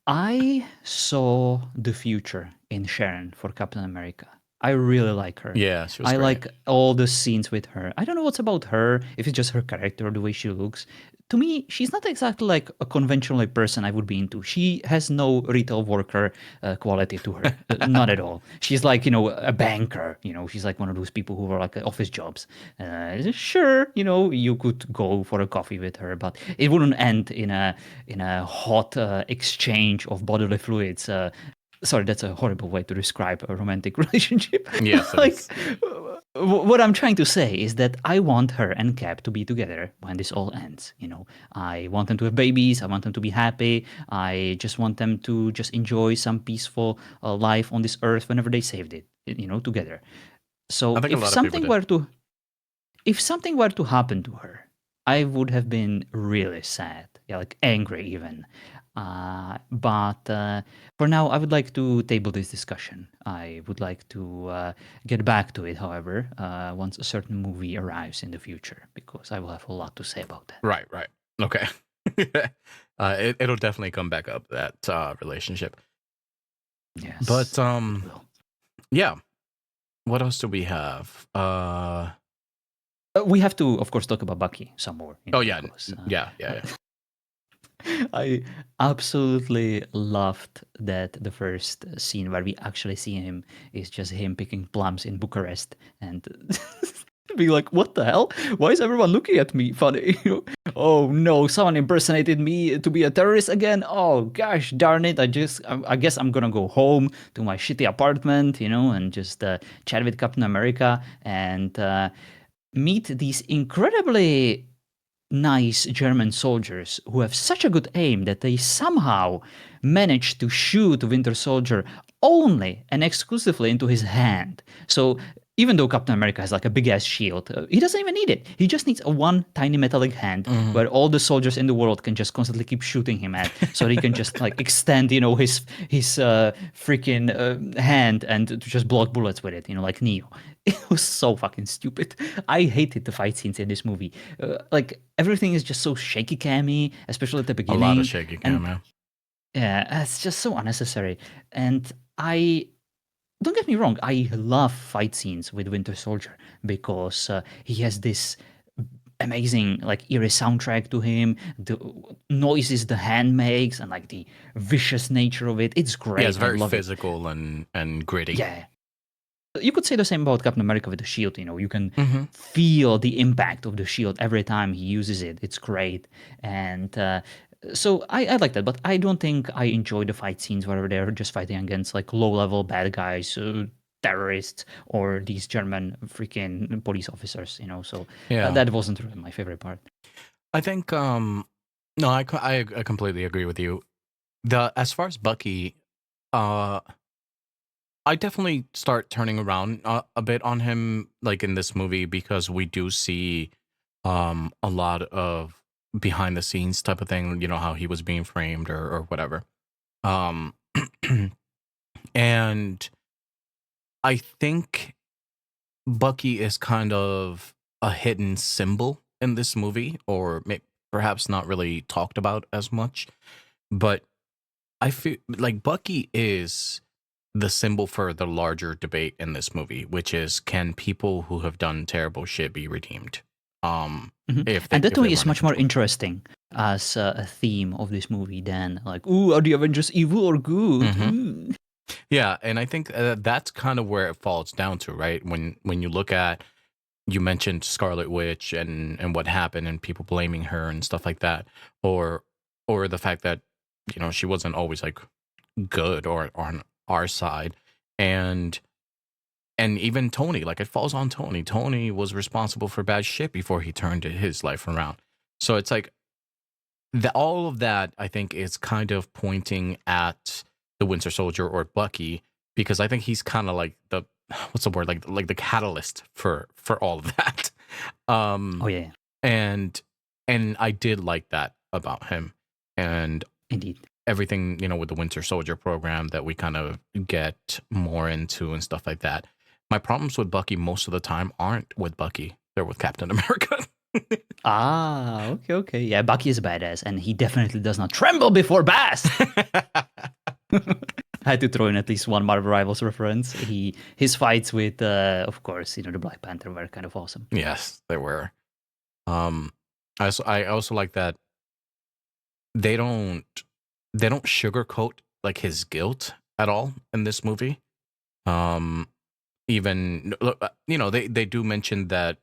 I saw the future in Sharon for Captain America. I really like her. Yeah, she was I great. like all the scenes with her. I don't know what's about her, if it's just her character or the way she looks. To me, she's not exactly like a conventional person I would be into. She has no retail worker quality to her. Not at all. She's like, a banker. She's like one of those people who are like office jobs. Sure, you could go for a coffee with her, but it wouldn't end in a hot exchange of bodily fluids. Sorry, that's a horrible way to describe a romantic relationship. Yes, it Like, is. what I'm trying to say is that I want her and Cap to be together when this all ends. I want them to have babies. I want them to be happy. I just want them to just enjoy some peaceful life on this earth whenever they saved it. Together. I So think a lot of people did. if something were to happen to her, I would have been really sad, yeah, like angry even. But for now, I would like to table this discussion. I would like to get back to it, however, once a certain movie arrives in the future, because I will have a lot to say about that. Right. Okay. It'll definitely come back up, that relationship. Yes. But it will. yeah. What else do we have? We have to, of course, talk about Bucky some more. Oh yeah, because, yeah. I absolutely loved that the first scene where we actually see him is just him picking plums in Bucharest and being like, "What the hell? Why is everyone looking at me funny?" Oh no, someone impersonated me to be a terrorist again. Oh gosh, darn it! I guess I'm gonna go home to my shitty apartment, and just chat with Captain America and meet these incredibly nice German soldiers who have such a good aim that they somehow manage to shoot Winter Soldier only and exclusively into his hand. So even though Captain America has like a big ass shield, he doesn't even need it. He just needs a one tiny metallic hand where all the soldiers in the world can just constantly keep shooting him at, so he can just like extend, his freaking hand and to just block bullets with it, like Neo. It was so fucking stupid. I hated the fight scenes in this movie. Like everything is just so shaky cammy, especially at the A beginning. lot of shaky And camera. yeah, it's just so unnecessary. And I don't get me wrong, I love fight scenes with Winter Soldier because he has this amazing like eerie soundtrack to him, the noises the hand makes and like the vicious nature of it. It's great. Yeah, it's I very love it. physical and gritty. Yeah. You could say the same about Captain America with the shield. You can Mm-hmm. feel the impact of the shield every time he uses it. It's great. And so I like that, but I don't think I enjoy the fight scenes where they're just fighting against like low-level bad guys, terrorists, or these German freaking police officers. So Yeah, that wasn't really my favorite part. I think no, I completely agree with you. As far as Bucky, I definitely start turning around a bit on him, like in this movie, because we do see a lot of behind the scenes type of thing. How he was being framed or whatever. Um, and I think Bucky is kind of a hidden symbol in this movie, or perhaps not really talked about as much. But I feel like Bucky is the symbol for the larger debate in this movie, which is, can people who have done terrible shit be redeemed? Mhm. If they And that if to they me is run much into more trouble. interesting as a theme of this movie than like, ooh, are the Avengers evil or good? Mhm. Ooh. Yeah, and I think that's kind of where it falls down to, right? When you look at, you mentioned Scarlet Witch and what happened and people blaming her and stuff like that, or the fact that she wasn't always like good or on our side. And even Tony, like it falls on Tony. Tony was responsible for bad shit before he turned his life around. So it's like all of that, I think, is kind of pointing at the Winter Soldier or Bucky, because I think he's kind of like the what's the word, like the catalyst for all of that. Oh Um, yeah, and I did like that about him, and indeed. everything, with the Winter Soldier program that we kind of get more into and stuff like that. My problems with Bucky most of the time aren't with Bucky; they're with Captain America. Ah, okay, okay. Yeah, Bucky is a badass, and he definitely does not tremble before Bast. I had to throw in at least one Marvel Rivals reference. His fights with, of course, the Black Panther were kind of awesome. Yes, they were. Um, I also like that they don't sugarcoat like his guilt at all in this movie. Um, Even they do mention that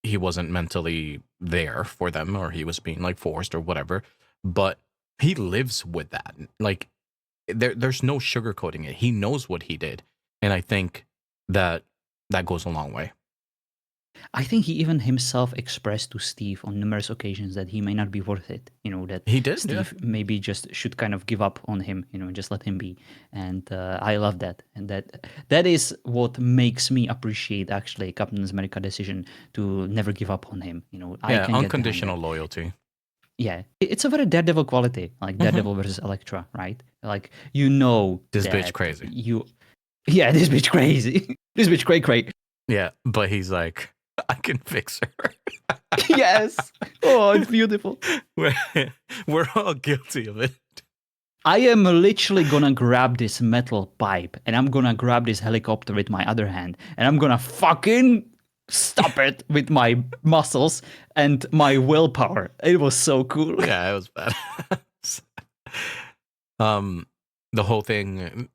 he wasn't mentally there for them, or he was being like forced or whatever, but he lives with that. Like there's no sugarcoating it. He knows what he did, and I think that goes a long way. I think he even himself expressed to Steve on numerous occasions that he may not be worth it. That He did, yeah. Steve maybe just should kind of give up on him, and just let him be. And I love that. And that is what makes me appreciate actually Captain America's decision to never give up on him. I Yeah, can get behind unconditional that. loyalty. Yeah, it's a very Daredevil quality, like Hmm. Daredevil versus Elektra, right? Like This bitch that crazy. yeah, this bitch crazy, this bitch cray cray. Yeah, but he's like, I can fix her. Yes. Oh, it's beautiful. we're, we're all guilty of it. I am literally gonna grab this metal pipe and I'm gonna grab this helicopter with my other hand and I'm gonna fucking stop it with my muscles and my willpower. It was so cool. Yeah, it was bad. um, the whole thing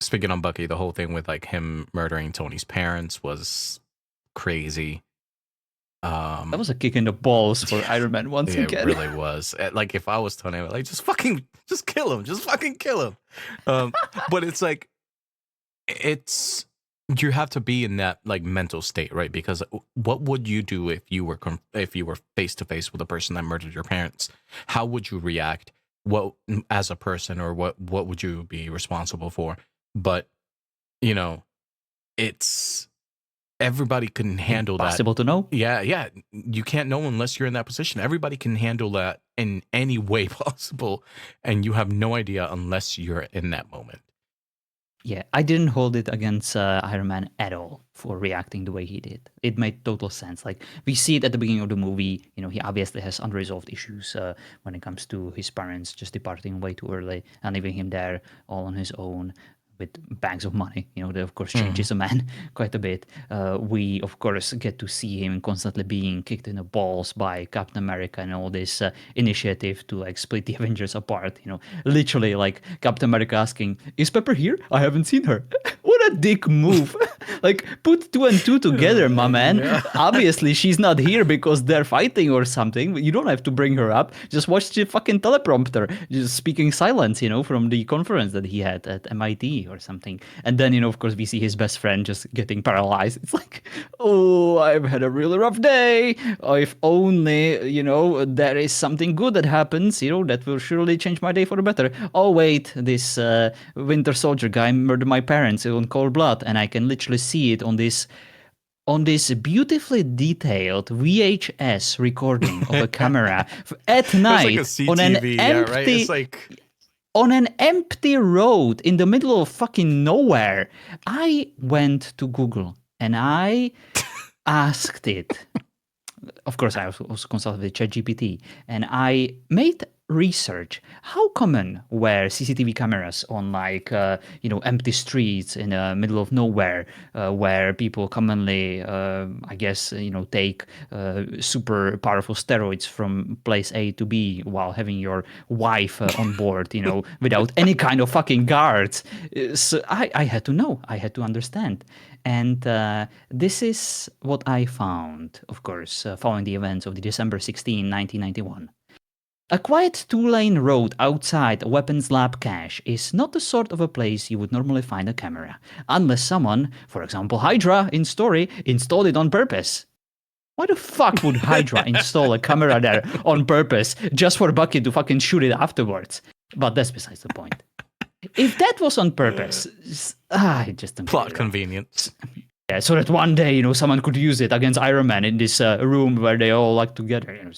speaking on Bucky, the whole thing with like him murdering Tony's parents was crazy. That was a kick in the balls for Iron Man once It again. really was. Like if I was Tony, I would like just kill him, just fucking kill him. But it's like it's you have to be in that like mental state, right? Because what would you do if you were face to face with a person that murdered your parents? How would you react? What as a person, or what would you be responsible for? But you know, it's everybody can handle that. Impossible to know. Yeah, yeah. You can't know unless you're in that position. Everybody can handle that in any way possible, and you have no idea unless you're in that moment. Yeah, I didn't hold it against Iron Man at all for reacting the way he did. It made total sense. Like we see it at the beginning of the movie. He obviously has unresolved issues when it comes to his parents just departing way too early and leaving him there all on his own with bags of money. That of course Mhm. changes a man quite a bit. We of course get to see him constantly being kicked in the balls by Captain America and all this initiative to like split the Avengers apart. Literally like Captain America asking, "Is Pepper here? I haven't seen her." What a dick move! Like put two and two together, my man. Yeah. Obviously she's not here because they're fighting or something. You don't have to bring her up. Just watch the fucking teleprompter, just speaking silence, from the conference that he had at MIT or something. And then, of course, we see his best friend just getting paralyzed. It's like, oh, I've had a really rough day. If only, there is something good that happens, that will surely change my day for the better. Oh, wait, this Winter Soldier guy murdered my parents in cold blood, and I can literally see it on this beautifully detailed VHS recording of a camera at It was like a night CTV, yeah, right? It's like on an empty road in the middle of fucking nowhere. I went to Google and I asked it. Of course, I also consulted with ChatGPT and I made research. How common were CCTV cameras on like empty streets in the middle of nowhere, where people commonly, I guess, take super powerful steroids from place A to B while having your wife on board, without any kind of fucking guards. So I had to know. I had to understand. And this is what I found, of course, following the events of the December 16, 1991. A quiet two-lane road outside a weapons lab cache is not the sort of a place you would normally find a camera, unless someone, for example Hydra in story, installed it on purpose. Why the fuck would Hydra install a camera there on purpose just for Bucky to fucking shoot it afterwards? But that's besides the point. If that was on purpose, I just don't Plot get it. convenience. Yeah, so that one day, someone could use it against Iron Man in this room where they all like together.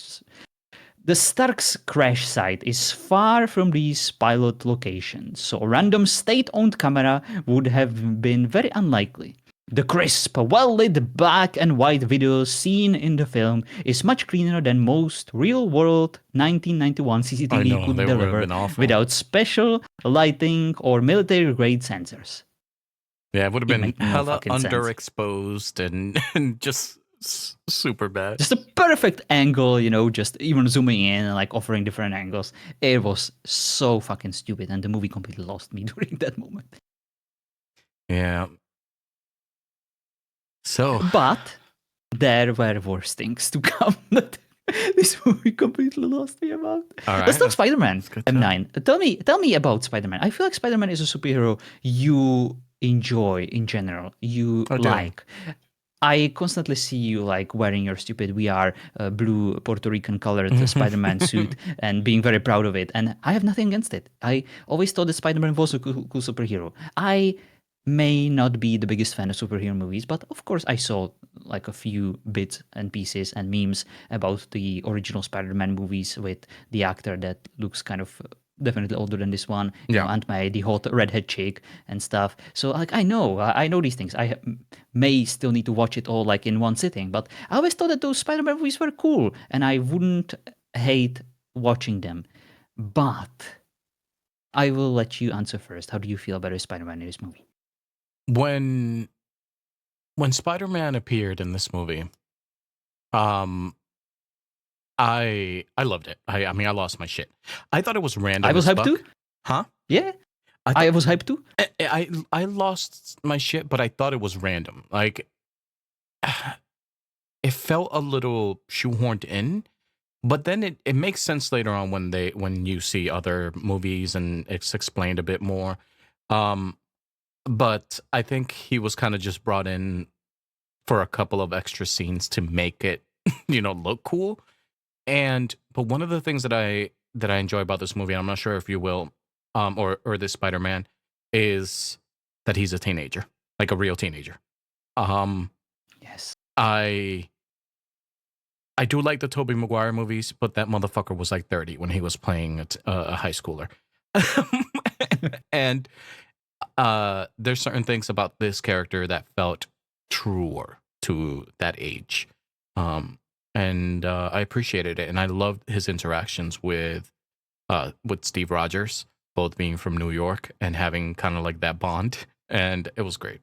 The Stark's crash site is far from these pilot locations, so a random state-owned camera would have been very unlikely. The crisp, well-lit black and white video seen in the film is much cleaner than most real-world 1991 I CCTV know, could they would have deliver been awful. without special lighting or military-grade sensors. Yeah, it would have It been made no hella fucking sense. underexposed and just super bad. Just a perfect angle, just even zooming in and like offering different angles. It was so fucking stupid, and the movie completely lost me during that moment. Yeah. So, But there were worse things to come that this movie completely lost me about. all right, Let's talk Spider-Man. that's good to M9. Tell me about Spider-Man. I feel like Spider-Man is a superhero you enjoy in general. You I do. like. I constantly see you like wearing your stupid VR blue Puerto Rican colored Spider-Man suit and being very proud of it. And I have nothing against it. I always thought that Spider-Man was a cool superhero. I may not be the biggest fan of superhero movies, but of course I saw like a few bits and pieces and memes about the original Spider-Man movies with the actor that looks kind of definitely older than this one. Yeah. Aunt May, the hot redhead chick and stuff. So like I know these things. I may still need to watch it all like in one sitting, but I always thought that those Spider-Man movies were cool, and I wouldn't hate watching them. But I will let you answer first. How do you feel about Spider-Man in this movie? when Spider-Man appeared in this movie, um, I loved it. I mean, I lost my shit. I thought it was random. I was as hyped fuck. too. Huh? Yeah, I I was hyped too. I lost my shit, but I thought it was random. Like, it felt a little shoehorned in, but then it makes sense later on when you see other movies and it's explained a bit more. But I think he was kind of just brought in for a couple of extra scenes to make it, look cool. But one of the things that I enjoy about this movie, and I'm not sure if you will, or this Spider-Man, is that he's a teenager, like a real teenager. Yes. I do like the Tobey Maguire movies, but that motherfucker was like 30 when he was playing a high schooler. And there's certain things about this character that felt truer to that age. And I appreciated it, and I loved his interactions with Steve Rogers, both being from New York and having kind of like that bond, and it was great.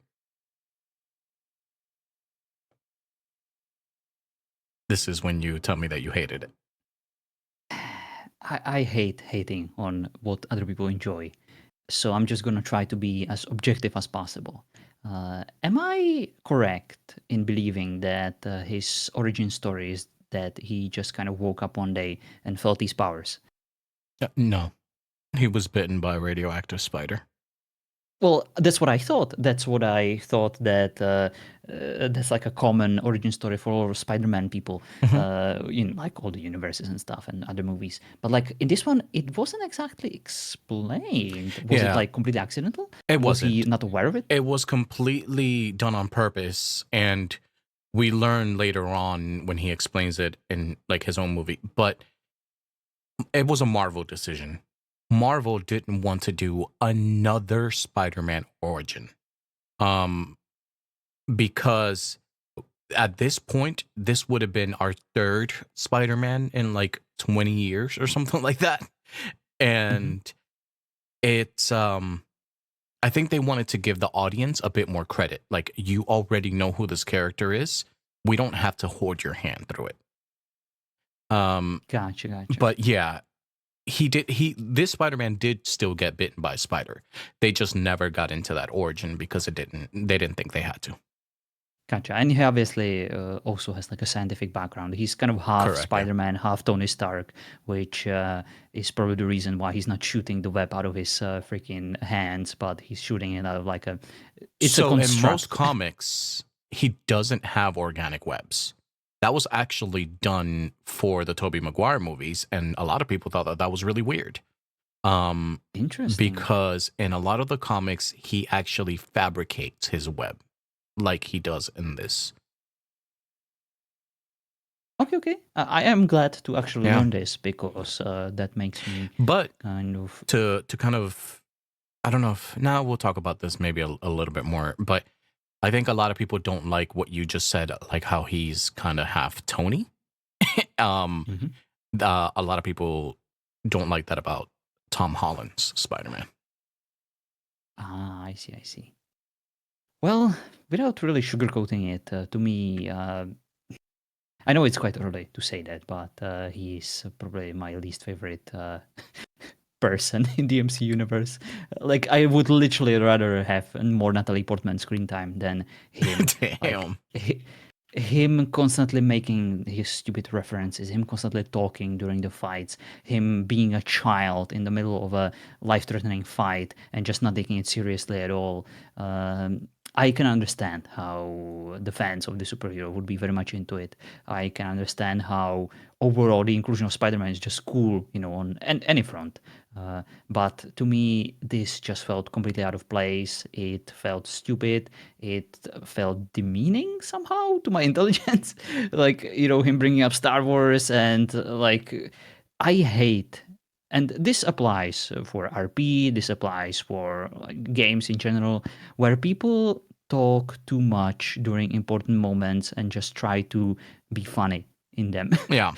This is when you tell me that you hated it. I hate hating on what other people enjoy. So I'm just going to try to be as objective as possible. Am I correct in believing that his origin story is that he just kind of woke up one day and felt these powers? No, he was bitten by a radioactive spider. Well, that's what I thought. That's what I thought that that's like a common origin story for all Spider-Man people, in like all the universes and stuff and other movies. But like in this one, it wasn't exactly explained. Was it like completely accidental? It Was wasn't. he not aware of it? It was completely done on purpose, and we learn later on when he explains it in like his own movie. But it was a Marvel decision. Marvel didn't want to do another Spider-Man origin. Because at this point, this would have been our third Spider-Man in like 20 years or something like that. And it's I think they wanted to give the audience a bit more credit. Like, you already know who this character is. We don't have to hold your hand through it. Gotcha. But yeah, this Spider-Man did still get bitten by a spider. They just never got into that origin because they didn't think they had to. Gotcha. And he obviously also has like a scientific background. He's kind of half Correct. Yeah. Spider-Man, half Tony Stark, which is probably the reason why he's not shooting the web out of his freaking hands, but he's shooting it out of like a. It's a So in most construct. comics, he doesn't have organic webs. That was actually done for the Tobey Maguire movies, and a lot of people thought that that was really weird. Um, Interesting. because in a lot of the comics, he actually fabricates his web, like he does in this. Okay, okay. I am glad to actually Yeah, learn this because that makes me but kind of. to kind of, I don't know if now we'll talk about this maybe a little bit more, but I think a lot of people don't like what you just said, like how he's kind of half Tony. um, Mhm. a lot of people don't like that about Tom Holland's Spider-Man. Ah, I see, I see. Well, without really sugarcoating it, to me, I know it's quite early to say that, but he's probably my least favorite person in the MC universe. Like, I would literally rather have more Natalie Portman screen time than him. Like, Damn. him constantly making his stupid references, him constantly talking during the fights, him being a child in the middle of a life-threatening fight and just not taking it seriously at all. I can understand how the fans of the superhero would be very much into it. I can understand how overall the inclusion of Spider-Man is just cool, on any front. But to me, this just felt completely out of place. It felt stupid. It felt demeaning somehow to my intelligence. Like, him bringing up Star Wars and like, I hate. And this applies for RP, this applies for like, games in general, where people talk too much during important moments and just try to be funny in them. Yeah.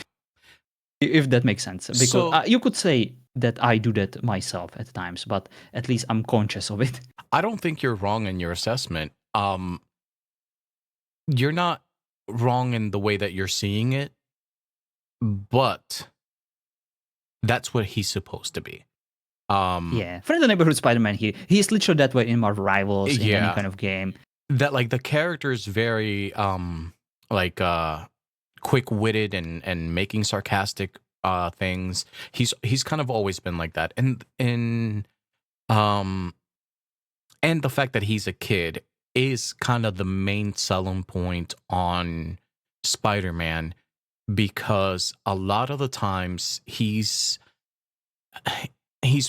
If that makes sense. Because So you could say that I do that myself at times, but at least I'm conscious of it. I don't think you're wrong in your assessment. You're not wrong in the way that you're seeing it, but that's what he's supposed to be. Um, Yeah, friend of the neighborhood Spider-Man here. He's literally that way in Marvel Rivals in any yeah, kind of game. that like the character is very like quick-witted and making sarcastic things. He's kind of always been like that. Um and the fact that he's a kid is kind of the main selling point on Spider-Man because a lot of the times he's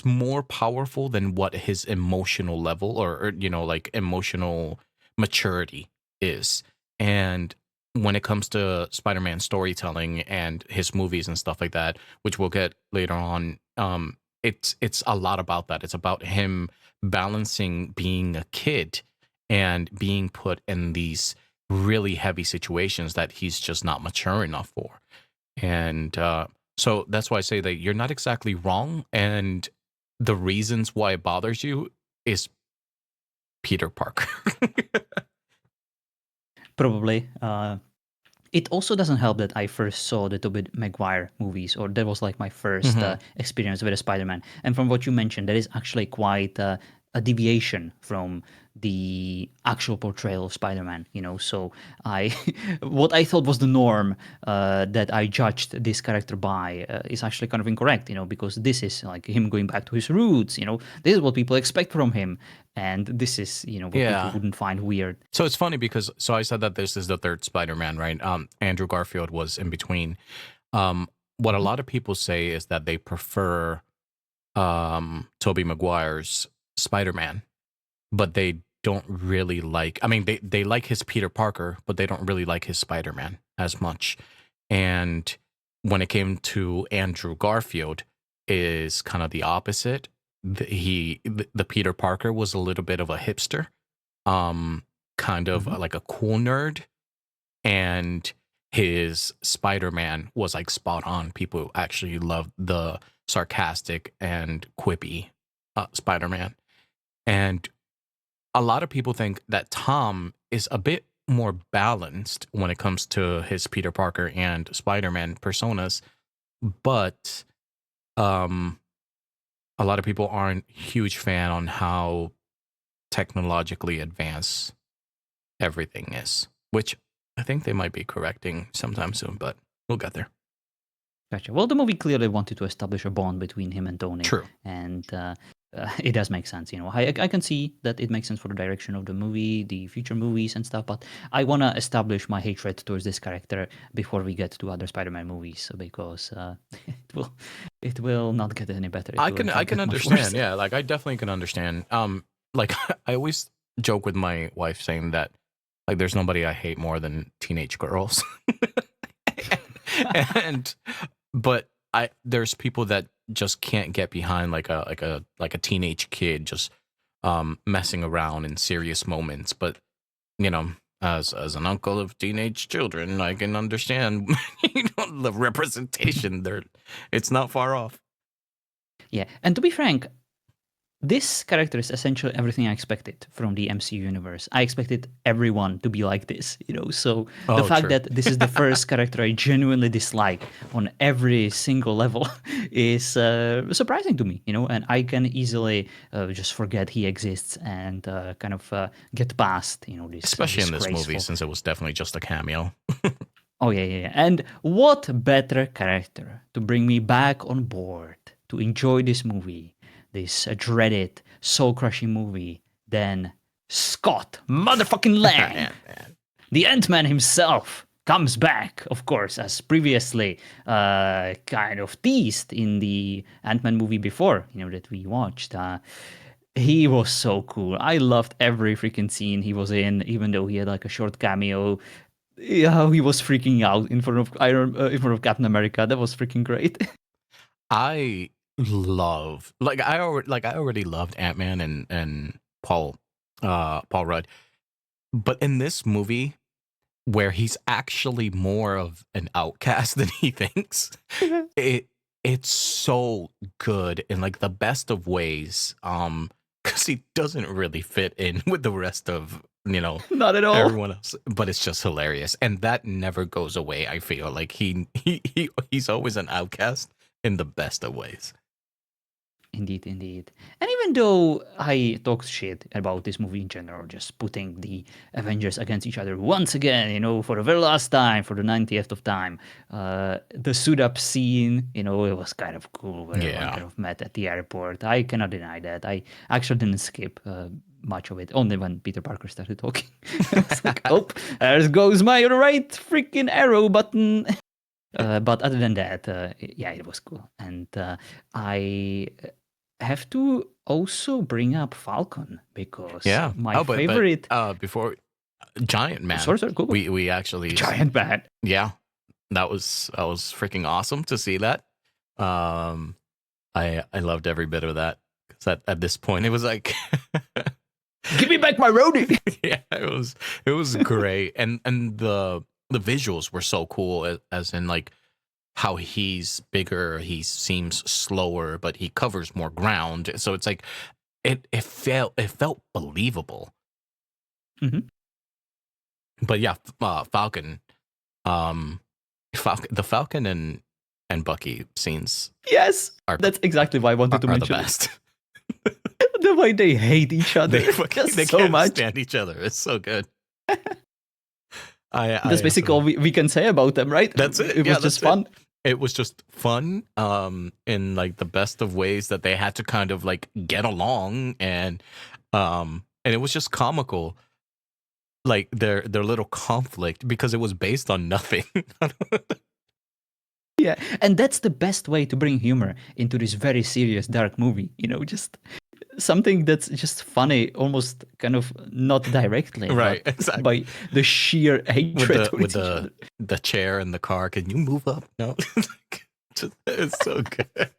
more powerful than what his emotional level or like emotional maturity is. And when it comes to Spider-Man storytelling and his movies and stuff like that, which we'll get later on, it's a lot about that. It's about him balancing being a kid and being put in these really heavy situations that he's just not mature enough for. And so that's why I say that you're not exactly wrong. And the reasons why it bothers you is Peter Parker. Probably. It also doesn't help that I first saw the Tobey Maguire movies, or that was like my first Hmm. experience with a Spider-Man. And from what you mentioned, that is actually quite a deviation from the actual portrayal of Spider-Man. So I, what I thought was the norm that I judged this character by is actually kind of incorrect. Because this is like him going back to his roots. This is what people expect from him, and this is what people Yeah. wouldn't find weird. So it's funny because so I said that this is the third Spider-Man, right? Andrew Garfield was in between. What a Mhm. lot of people say is that they prefer Tobey Maguire's Spider-Man, but they don't really like. I mean, they like his Peter Parker, but they don't really like his Spider-Man as much. And when it came to Andrew Garfield, is kind of the opposite. The Peter Parker was a little bit of a hipster, kind of Mhm. like a cool nerd, and his Spider-Man was like spot on. People actually loved the sarcastic and quippy Spider-Man, and a lot of people think that Tom is a bit more balanced when it comes to his Peter Parker and Spider-Man personas, but um a lot of people aren't huge fan on how technologically advanced everything is. which I think they might be correcting sometime soon, but we'll get there. Gotcha. Well, the movie clearly wanted to establish a bond between him and Tony, True. and it does make sense. I can see that it makes sense for the direction of the movie, the future movies and stuff. But I want to establish my hatred towards this character before we get to other Spider-Man movies, because it will not get any better. I can understand. Yeah, like I definitely can understand. Like I always joke with my wife saying that like there's nobody I hate more than teenage girls. and but there's people that just can't get behind like a teenage kid just messing around in serious moments. But as an uncle of teenage children, I can understand the representation there. It's not far off. Yeah, and to be frank, this character is essentially everything I expected from the MCU universe. I expected everyone to be like this, So the fact True. that this is the first character I genuinely dislike on every single level is surprising to me, And I can easily just forget he exists and kind of get past, this Especially in this movie, disgraceful. since it was definitely just a cameo. Oh yeah. And what better character to bring me back on board to enjoy this movie, this dreaded, soul-crushing movie, than Scott motherfucking Lang. The Ant-Man himself comes back, of course, as previously kind of teased in the Ant-Man movie before, that we watched. He was so cool. I loved every freaking scene he was in, even though he had like a short cameo. Yeah, he was freaking out in front of Captain America. That was freaking great. I already loved Ant-Man and Paul Rudd. But in this movie where he's actually more of an outcast than he thinks, it's so good in like the best of ways. Because he doesn't really fit in with the rest of Not at all. everyone else, but it's just hilarious, and that never goes away. I feel like he's always an outcast in the best of ways. Indeed. And even though I talked shit about this movie in general, just putting the Avengers against each other once again, for the very last time, for the 90th of time, the suit up scene, it was kind of cool where everyone kind of met at the airport. I cannot deny that. I actually didn't skip much of it, only when Peter Parker started talking. I was like, oh, there goes my right freaking arrow button. But other than that, yeah, it was cool. And I have to also bring up Falcon because my favorite. But before Giant Man, sorry, go. we actually Giant Man. Yeah, that was freaking awesome to see that. I loved every bit of that because at this point it was like, give me back my roadie. Yeah, it was great, and the visuals were so cool, as in like how he's bigger, he seems slower, but he covers more ground. So it's like it felt believable. Mm-hmm. But yeah, Falcon, the Falcon and Bucky scenes. Yes, that's exactly why I wanted to mention the best. The way they hate each other, they so can't much. stand each other. It's so good. That's basically all we can say about them, right? That's it. It was just fun. It was just fun, in like the best of ways that they had to kind of like get along, and it was just comical, like their little conflict, because it was based on nothing. Yeah, and that's the best way to bring humor into this very serious, dark movie. Just something that's just funny, almost kind of not directly, right? Exactly. By the sheer hatred with the chair in the car. Can you move up? No, it's so good.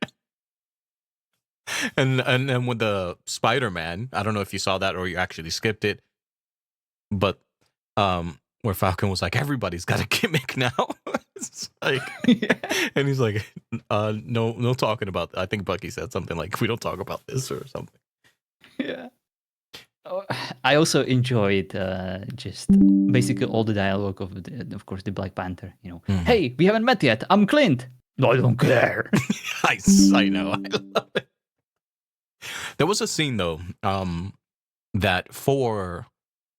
And then with the Spider-Man, I don't know if you saw that or you actually skipped it, but where Falcon was like, everybody's got a gimmick now. It's like, yeah. And he's like, no talking about that. I think Bucky said something like, we don't talk about this or something. Yeah. I also enjoyed just basically all the dialogue of course, the Black Panther. Hey, we haven't met yet. I'm Clint. No, I don't care. I know. I love it. There was a scene though, that for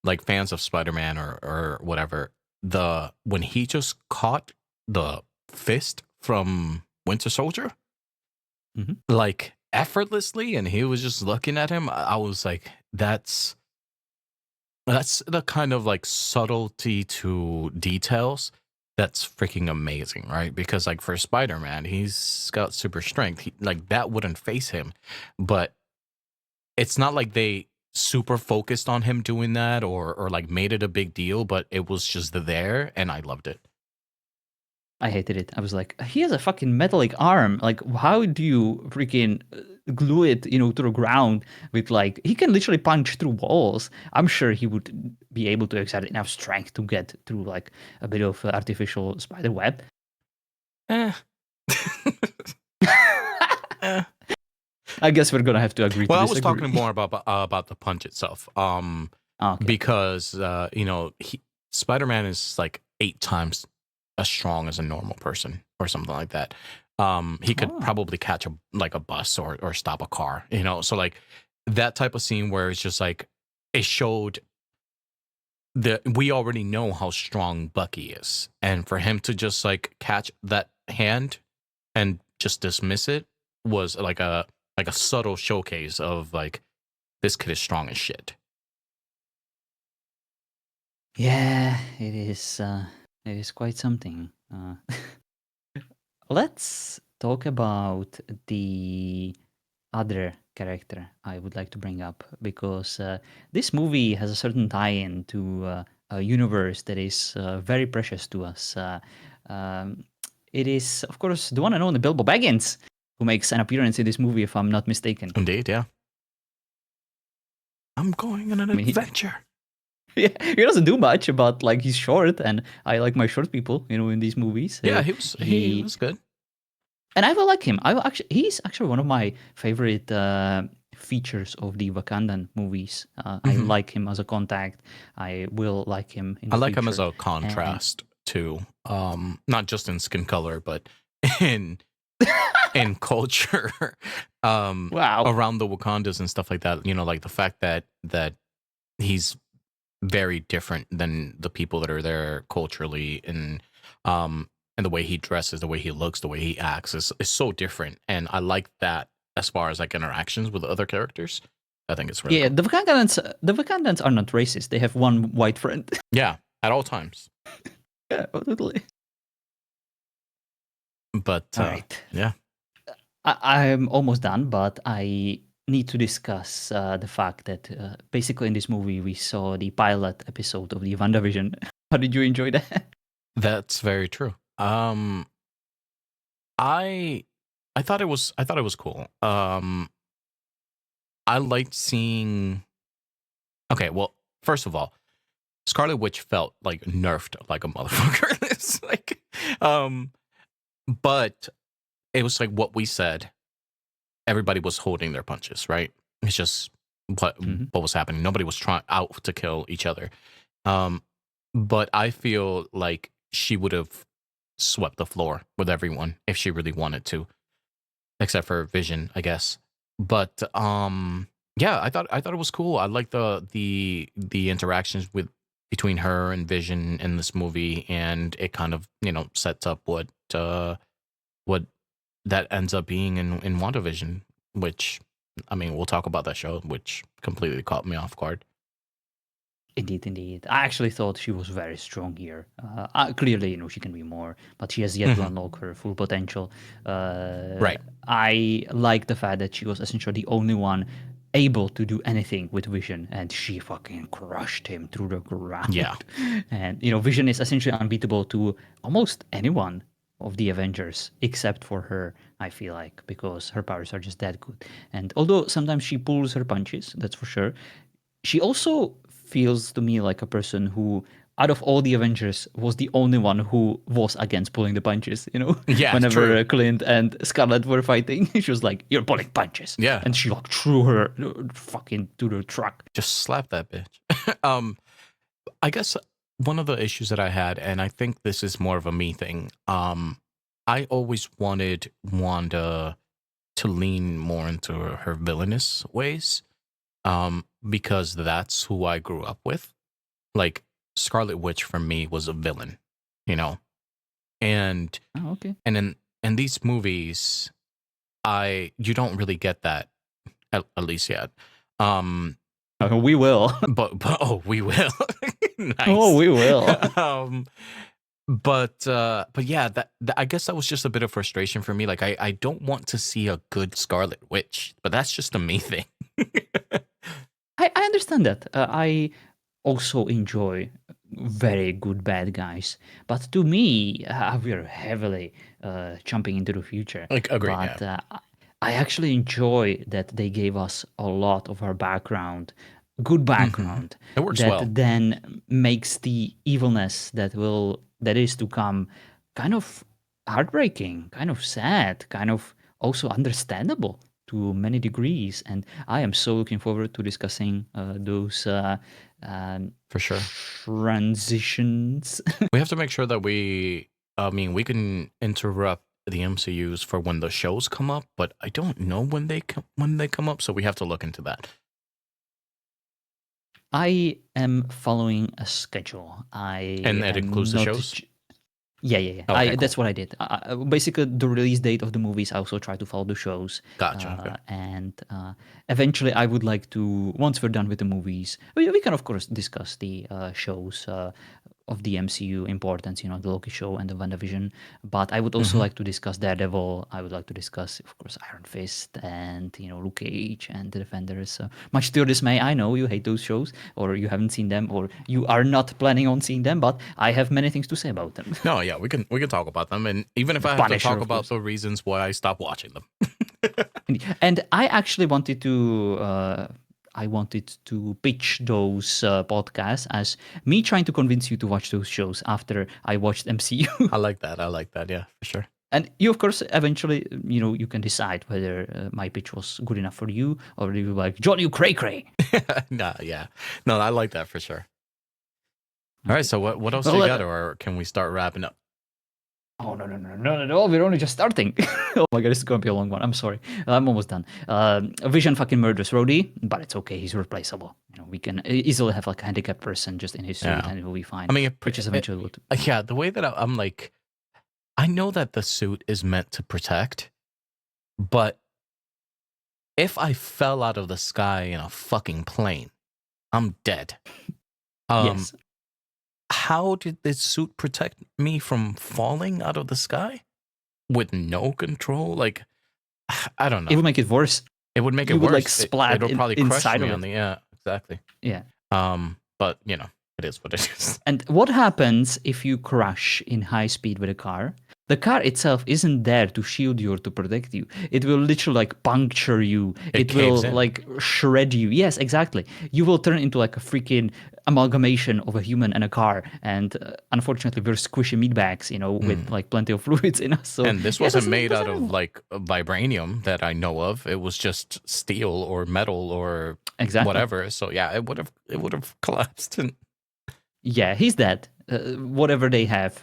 like fans of Spider-Man or whatever, when he just caught the fist from Winter Soldier, Mhm. like effortlessly, and he was just looking at him, I was like, that's the kind of like subtlety to details that's freaking amazing, right? Because like for Spider-Man, he's got super strength. Like that wouldn't face him. But it's not like they super focused on him doing that or like made it a big deal, but it was just there and I loved it. I hated it. I was like, he has a fucking metallic arm. Like, how do you freaking glue it, to the ground with like, he can literally punch through walls. I'm sure he would be able to exert enough strength to get through like a bit of artificial spider web. Eh. Eh. I guess we're gonna have to agree to Well, I was disagree. talking more about the punch itself. Okay. Because Spider-Man is like 8 times as strong as a normal person or something like that. He could Oh, probably catch a bus or stop a car, you know. So like that type of scene where it's just like it showed that we already know how strong Bucky is, and for him to just like catch that hand and just dismiss it was like a subtle showcase of like this kid is strong as shit. yeah, it is. It is quite something. Let's talk about the other character I would like to bring up because this movie has a certain tie-in to a universe that is very precious to us. Um, it is, of course, the one and only Bilbo Baggins who makes an appearance in this movie, if I'm not mistaken. Indeed, yeah. I'm going on an I mean, adventure. yeah, he doesn't do much, but like he's short, and I like my short people, in these movies. Yeah, So he he was good. and I will like him. I will actually, he's actually one of my favorite features of the Wakandan movies. I Hmm. like him as a contact. I will like him in I the like him as future. a And contrast too. Not just in skin color, but in in culture. um, wow, Around the Wakandas and stuff like that. You know, like the fact that he's very different than the people that are there culturally, and the way he dresses, the way he looks, the way he acts is so different. And I like that as far as like interactions with other characters. I think it's really yeah, cool. the Wakandans are not racist. They have one white friend. Yeah, at all times. Yeah, totally. But All right, yeah, I'm almost done, but I need to discuss the fact that basically in this movie we saw the pilot episode of the WandaVision. How did you enjoy that? that's very true. I I thought it was cool. I liked seeing. Okay, well, first of all, Scarlet Witch felt like nerfed like a motherfucker. It's like, um, but it was like what we said. Everybody was holding their punches, right? It's just what Mhm. what was happening. Nobody was trying out to kill each other. Um, but I feel like she would have swept the floor with everyone if she really wanted to, except for Vision, I guess. But yeah, I thought it was cool. I like the interactions with between her and Vision in this movie, and it kind of sets up what that ends up being in WandaVision, which I mean we'll talk about that show, which completely caught me off guard. Indeed, indeed. I actually thought she was very strong here. Clearly, she can be more, but she has yet to Hmm. unlock her full potential. Right? I like the fact that she was essentially the only one able to do anything with Vision, and she fucking crushed him through the Yeah. ground. And Vision is essentially unbeatable to almost anyone of the Avengers except for her. I feel like because her powers are just that good. And although sometimes she pulls her punches, that's for sure, she also feels to me like a person who out of all the Avengers was the only one who was against pulling the punches, Yeah. whenever True. Clint and Scarlet were fighting, she was like, you're pulling punches, Yeah. and she like threw her fucking to the truck. Just slap that bitch. I guess one of the issues that I had, and I think this is more of a me thing, I always wanted Wanda to lean more into her villainous ways, because that's who I grew up with. like Scarlet Witch for me was a villain, you know, and Oh, okay. and in these movies, you don't really get that at least yet. Um, We will. but oh, we will. Oh, Nice. we will. um, but yeah, that I guess that was just a bit of frustration for me. Like I don't want to see a good Scarlet Witch, but that's just a me thing. I understand that. I also enjoy very good bad guys, but to me, we are heavily jumping into the future. Like agreed, yeah. But I actually enjoy that they gave us a lot of our background, good Hmm. background, It works that well then makes the evilness that is to come kind of heartbreaking, kind of sad, kind of also understandable to many degrees. And I am so looking forward to discussing those um, for sure. transitions. We have to make sure that I mean, we can interrupt the MCUs for when the shows come up, but I don't know when they come up, so we have to look into that. I am following a schedule. And I that includes am the not. shows. Yeah. Okay, That's cool. what I did. Basically, the release date of the movies, I also try to follow the shows. Gotcha. Okay. And eventually, I would like to, once we're done with the movies, we can, of course, discuss the shows of the MCU importance, the Loki show and the WandaVision. But I would also Hmm. like to discuss Daredevil. I would like to discuss, of course, Iron Fist and, Luke Cage and The Defenders. Much to your dismay, I know you hate those shows, or you haven't seen them, or you are not planning on seeing them, but I have many things to say about them. No, yeah, we can talk about them, and even if The I have to Punisher, talk of about course. the reasons why I stopped watching them. And I actually wanted to pitch those podcasts as me trying to convince you to watch those shows after I watched MCU. I like that. I like that. Yeah, for sure. And you, of course, eventually, you can decide whether my pitch was good enough for you, or you were like, John, you cray cray. Nah, yeah. No, I like that for sure. All right, Okay. so what else do Well, you got, or can we start wrapping up? oh, no, not at all. We're only just starting. Oh my god, this is going to be a long one. I'm sorry. I'm almost done. Vision fucking murders Rhodey, but it's okay. He's replaceable. We can easily have like a handicapped person just in his suit Yeah, and it will be fine. I mean, Which is eventually what. yeah, the way that I'm like, I know that the suit is meant to protect, but if I fell out of the sky in a fucking plane, I'm dead. Um, Yes. how did this suit protect me from falling out of the sky with no control? Like, I don't It know. would make it worse. It would make it You would like worse. splat It'll probably crush inside me of on it. the, yeah, exactly. Yeah. But it is what it is. And what happens if you crash in high speed with a car? The car itself isn't there to shield you or to protect you. It will literally like puncture you. It It will caves in. like shred you. Yes, exactly. You will turn into like a freaking amalgamation of a human and a car. And unfortunately, we're squishy meatbags, with like plenty of fluids in us. So And this yeah, wasn't doesn't made out doesn't of like vibranium that I know of. It was just steel or metal or exactly. whatever. So yeah, it would have collapsed. And Yeah, he's dead. Whatever they have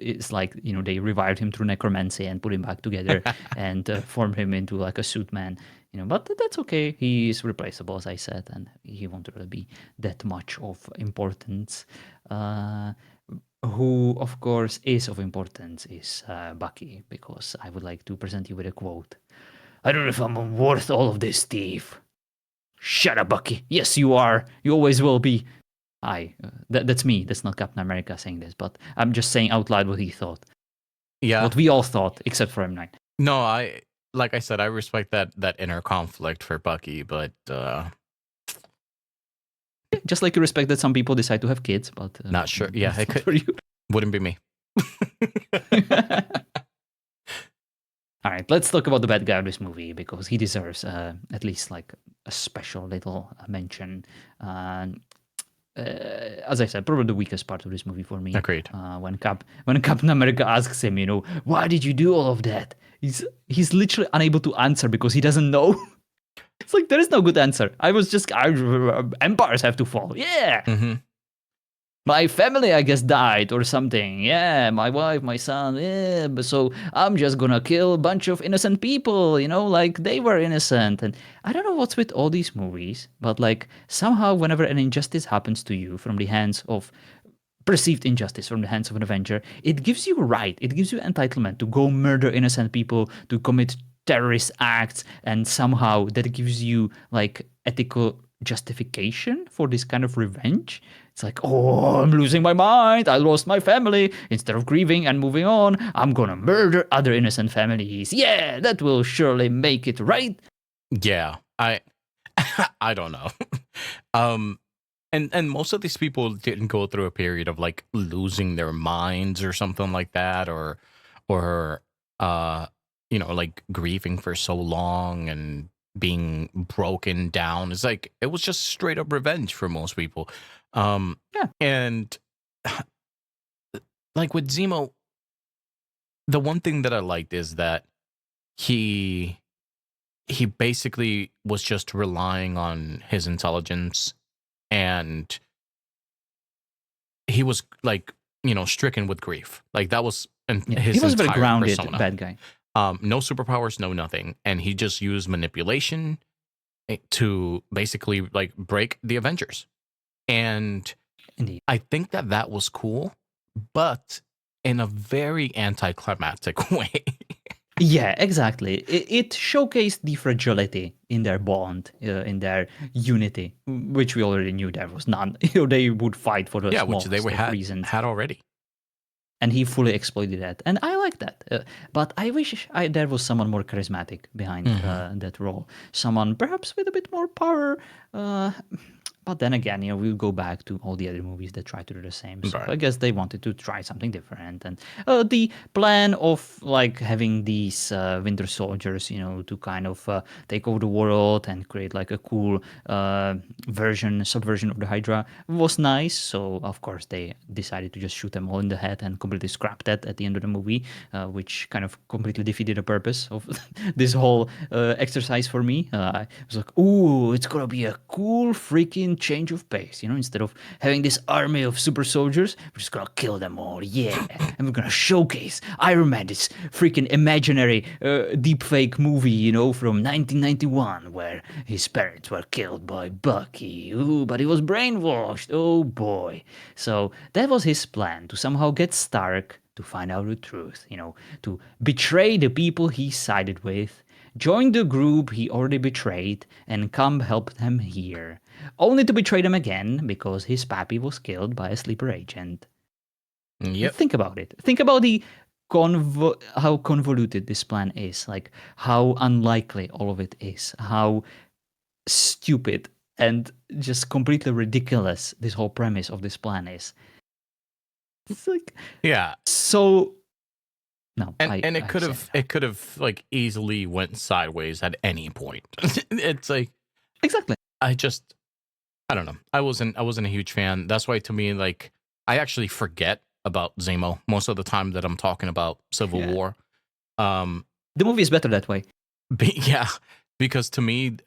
is like, they revived him through necromancy and put him back together and formed him into like a suit man. But that's okay. He is replaceable, as I said, and he won't really be that much of importance. Uh, who, of course, is of importance is Bucky, because I would like to present you with a quote. I don't know if I'm worth all of this, Steve. Shut up, Bucky. Yes, you are. You always will be. That's me. That's not Captain America saying this, but I'm just saying out loud what he thought. yeah, What we all thought, except for M9. no, like I said, I respect that inner conflict for Bucky, but Just like you respect that some people decide to have kids, but not sure. Yeah, that's it not for you. wouldn't be me. All right, let's talk about the bad guy of this movie, because he deserves at least like a special little mention. As I said, probably the weakest part of this movie for me. Agreed. When Captain America asks him, why did you do all of that? He's literally unable to answer because he doesn't know. It's like there is no good answer. Empires have to fall. Yeah. Hmm. my family, I guess, died or something. Yeah, my wife, my son. Yeah, but so I'm just gonna kill a bunch of innocent people, like they were innocent. And I don't know what's with all these movies, but like somehow, whenever an injustice happens to you from the hands of perceived injustice from the hands of an Avenger, it gives you right, it gives you entitlement to go murder innocent people, to commit terrorist acts, and somehow that gives you like ethical justification for this kind of revenge. It's like, oh, I'm losing my mind. I lost my family. Instead of grieving and moving on, I'm gonna murder other innocent families. Yeah, that will surely make it right. Yeah, I don't know. um, and most of these people didn't go through a period of like losing their minds or something like that, or uh, like grieving for so long and being broken down. It's like it was just straight up revenge for most people. Yeah, And like with Zemo, the one thing that I liked is that he he basically was just relying on his intelligence, and he was like, stricken with grief. Like that was yeah. He his was a very entire grounded persona. bad guy. No superpowers, no nothing, and he just used manipulation to basically like break the Avengers. And Indeed. I think that that was cool, but in a very anticlimactic way. Yeah, exactly. It showcased the fragility in their bond, in their unity, which we already knew there was none. They would fight for the Yeah, which they smallest were of reasons, had already. and he fully exploited that, and I like that. But I wish there was someone more charismatic behind that role, someone perhaps with a bit more power. Uh, but then again, we'll go back to all the other movies that try to do the same. So Right. I guess they wanted to try something different. And the plan of like having these Winter Soldiers, to kind of take over the world and create like a cool subversion of the Hydra was nice. So of course they decided to just shoot them all in the head and completely scrap that at the end of the movie, which kind of completely defeated the purpose of this whole exercise for me. I was like, ooh, it's gonna be a cool freaking change of pace. Instead of having this army of super soldiers, we're just gonna kill them all. Yeah, and we're gonna showcase Iron Man, this freaking imaginary deepfake movie, from 1991, where his parents were killed by Bucky. Ooh, but he was brainwashed. Oh boy. So that was his plan, to somehow get Stark to find out the truth, to betray the people he sided with, join the group he already betrayed, and come help them here. Only to betray them again because his pappy was killed by a sleeper agent. Yep. Think about it. Think about how convoluted this plan is, like how unlikely all of it is, how stupid and just completely ridiculous this whole premise of this plan is. It's like Yeah. so. No, And I said enough. it could have like easily went sideways at any point. It's like Exactly. I don't know. I wasn't a huge fan. That's why to me, like, I actually forget about Zemo most of the time that I'm talking about Civil Yeah. War. Um, The movie is better that way. yeah, because to me,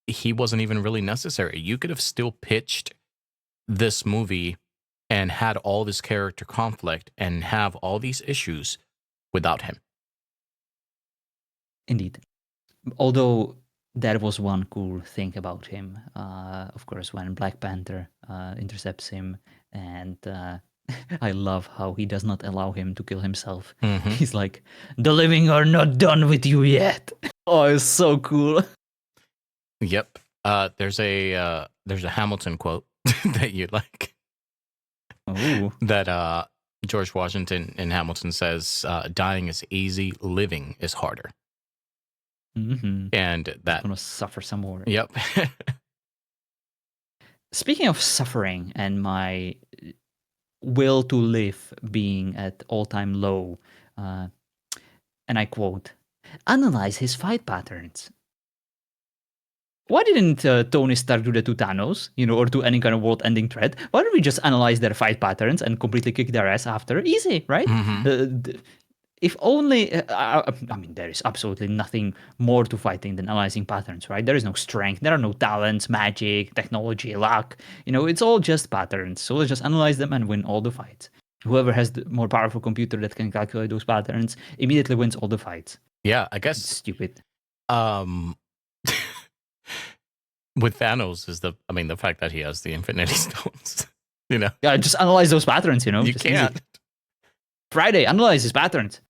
he wasn't even really necessary. You could have still pitched this movie and had all this character conflict and have all these issues without him. Indeed. Although that was one cool thing about him. Of course, when Black Panther intercepts him, and I love how he does not allow him to kill himself. Mhm. He's like, "The living are not done with you yet." Oh, it's so cool. Yep. There's a Hamilton quote that you like. Ooh. That George Washington in Hamilton says, "Dying is easy, living is harder." Mm-hmm. And I'm that, gonna suffer some more. yep. Speaking of suffering and my will to live being at all-time low, uh, and I quote, analyze his fight patterns. Why didn't Tony Stark do that to Thanos, or to any kind of world-ending threat? Why don't we just analyze their fight patterns and completely kick their ass after? Easy, right? Mhm. if only, I mean, there is absolutely nothing more to fighting than analyzing patterns, right? There is no strength, there are no talents, magic, technology, luck. It's all just patterns. So let's just analyze them and win all the fights. Whoever has the more powerful computer that can calculate those patterns immediately wins all the fights. Yeah, I It's guess stupid. um with Thanos is the fact that he has the Infinity Stones. you know, Yeah, just analyze those patterns, you just easy. can't. Friday, analyze his patterns.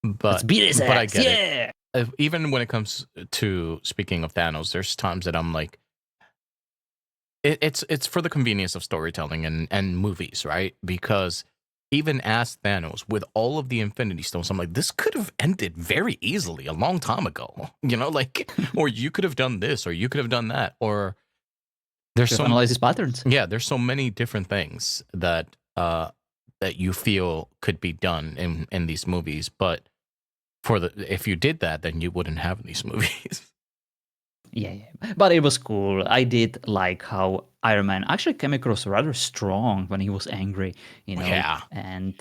Let's But beat his I ass. get it. Yeah. Even when it comes to speaking of Thanos, there's times that I'm like, it's for the convenience of storytelling and movies, right? Because even as Thanos, with all of the Infinity Stones, I'm like, this could have ended very easily a long time ago. Like, or you could have done this, or you could have done that, or there's Should have some analyzed his patterns. yeah, there's so many different things that you feel could be done in these movies, but if you did that, then you wouldn't have these movies. Yeah, yeah. But it was cool. I did like how Iron Man actually came across rather strong when he was angry, Yeah. and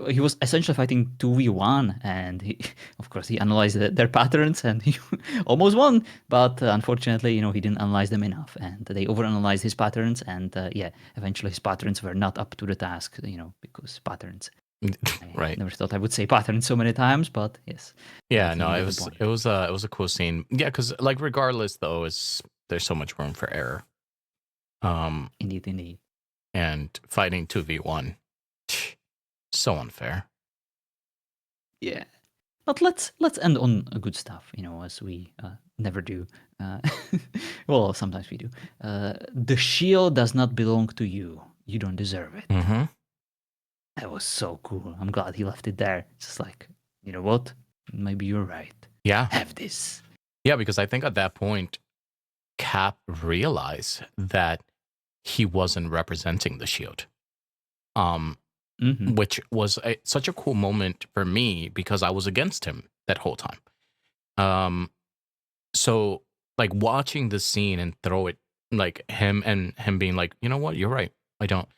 he was essentially fighting 2v1, and of course, he analyzed their patterns and he almost won. But unfortunately, he didn't analyze them enough, and they overanalyzed his patterns, and yeah, eventually his patterns were not up to the task, because patterns. I Right. never thought I would say patterns so many times, but yes, Yeah, no, definitely it get the was point. it was a cool scene. Yeah, because like regardless though, there's so much room for error. Um, Indeed, indeed. and fighting 2v1, so unfair. Yeah. But let's end on good stuff, as we never do. Uh, well, sometimes we do. The shield does not belong to you. You don't deserve it. Mm-hmm. That was so cool. I'm glad he left it there. It's just like, you know what? Maybe you're right. Yeah, Have this. yeah, because I think at that point, Cap realized that he wasn't representing the Shield. Um, Hmm. which was such a cool moment for me because I was against him that whole time. Um, so like watching the scene and throw it like him being like, you know what, you're right, I don't,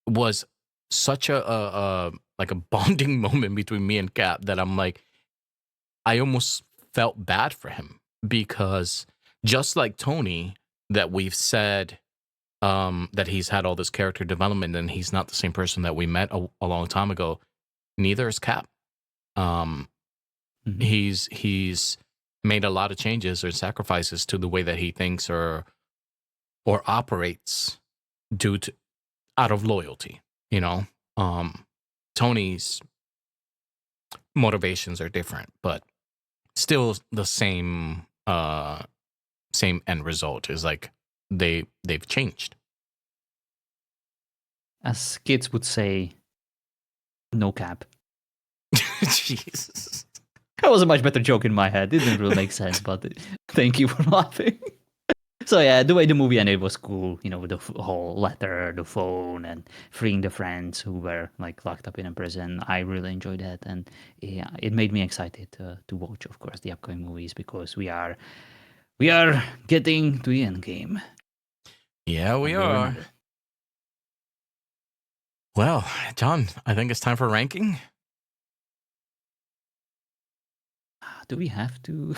was such a like a bonding moment between me and Cap that I'm like, I almost felt bad for him because just like Tony, that we've said that he's had all this character development and he's not the same person that we met a long time ago. Neither is Cap. Um, Hmm. he's made a lot of changes or sacrifices to the way that he thinks or operates due to out of loyalty. You know, um, Tony's motivations are different, but still the same. Same end result is like they've changed. As kids would say, no cap. Jesus. That was a much better joke in my head. It didn't really make sense, but thank you for laughing. So yeah, the way the movie ended was cool. With the whole letter, the phone, and freeing the friends who were like locked up in a prison. I really enjoyed that, and yeah, it made me excited to watch, of course, the upcoming movies because we are getting to the end game Yeah, we one way or are. another. Well, John, I think it's time for ranking. Do we have to?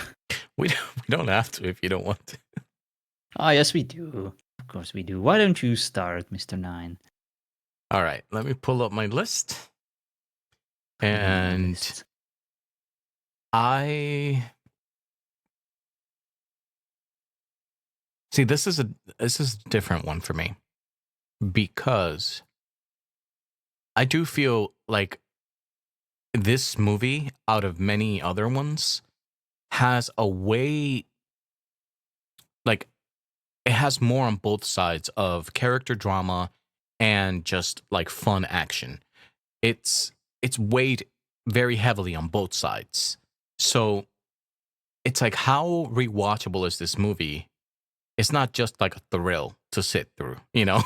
We don't have to if you don't want to. Ah, yes, we do. Of course, we do. Why don't you start, Mister Nine? All right, let me pull up my list. Bring on the And list. I see this is a different one for me because I do feel like this movie, out of many other ones, has a way like it has more on both sides of character drama and just like fun action. It's weighed very heavily on both sides. So it's like how rewatchable is this movie? It's not just like a thrill to sit through, you know?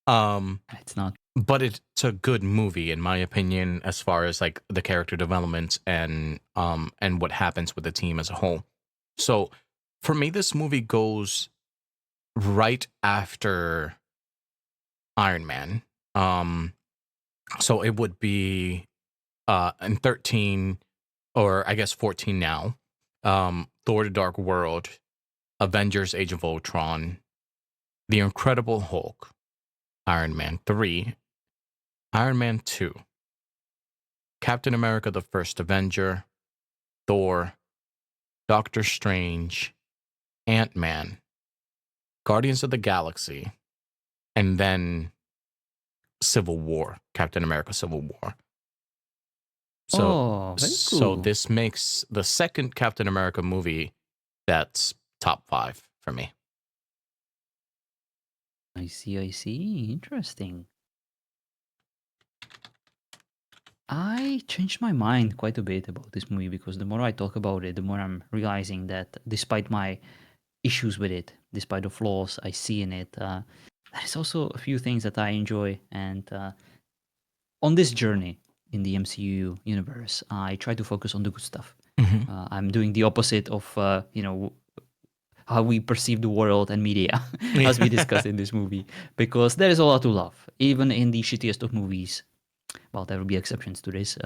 um It's not. but it's a good movie in my opinion as far as like the character development and what happens with the team as a whole. So for me this movie goes right after Iron Man. Um so it would be and 13, or I guess 14 now. Thor: The Dark World, Avengers: Age of Ultron, The Incredible Hulk, Iron Man 3, Iron Man 2, Captain America: The First Avenger, Thor, Doctor Strange, Ant-Man, Guardians of the Galaxy, and then Civil War, Captain America: Civil War. So, Oh, very so cool. this makes the second Captain America movie that's top 5 for me. I see, I see. Interesting. I changed my mind quite a bit about this movie because the more I talk about it, the more I'm realizing that despite my issues with it, despite the flaws I see in it, there's also a few things that I enjoy. And on this journey in the MCU universe, I try to focus on the good stuff. Mhm. I'm doing the opposite of, how we perceive the world and media, Yeah. as we discussed in this movie, because there is a lot to love, even in the shittiest of movies. Well, there will be exceptions to this.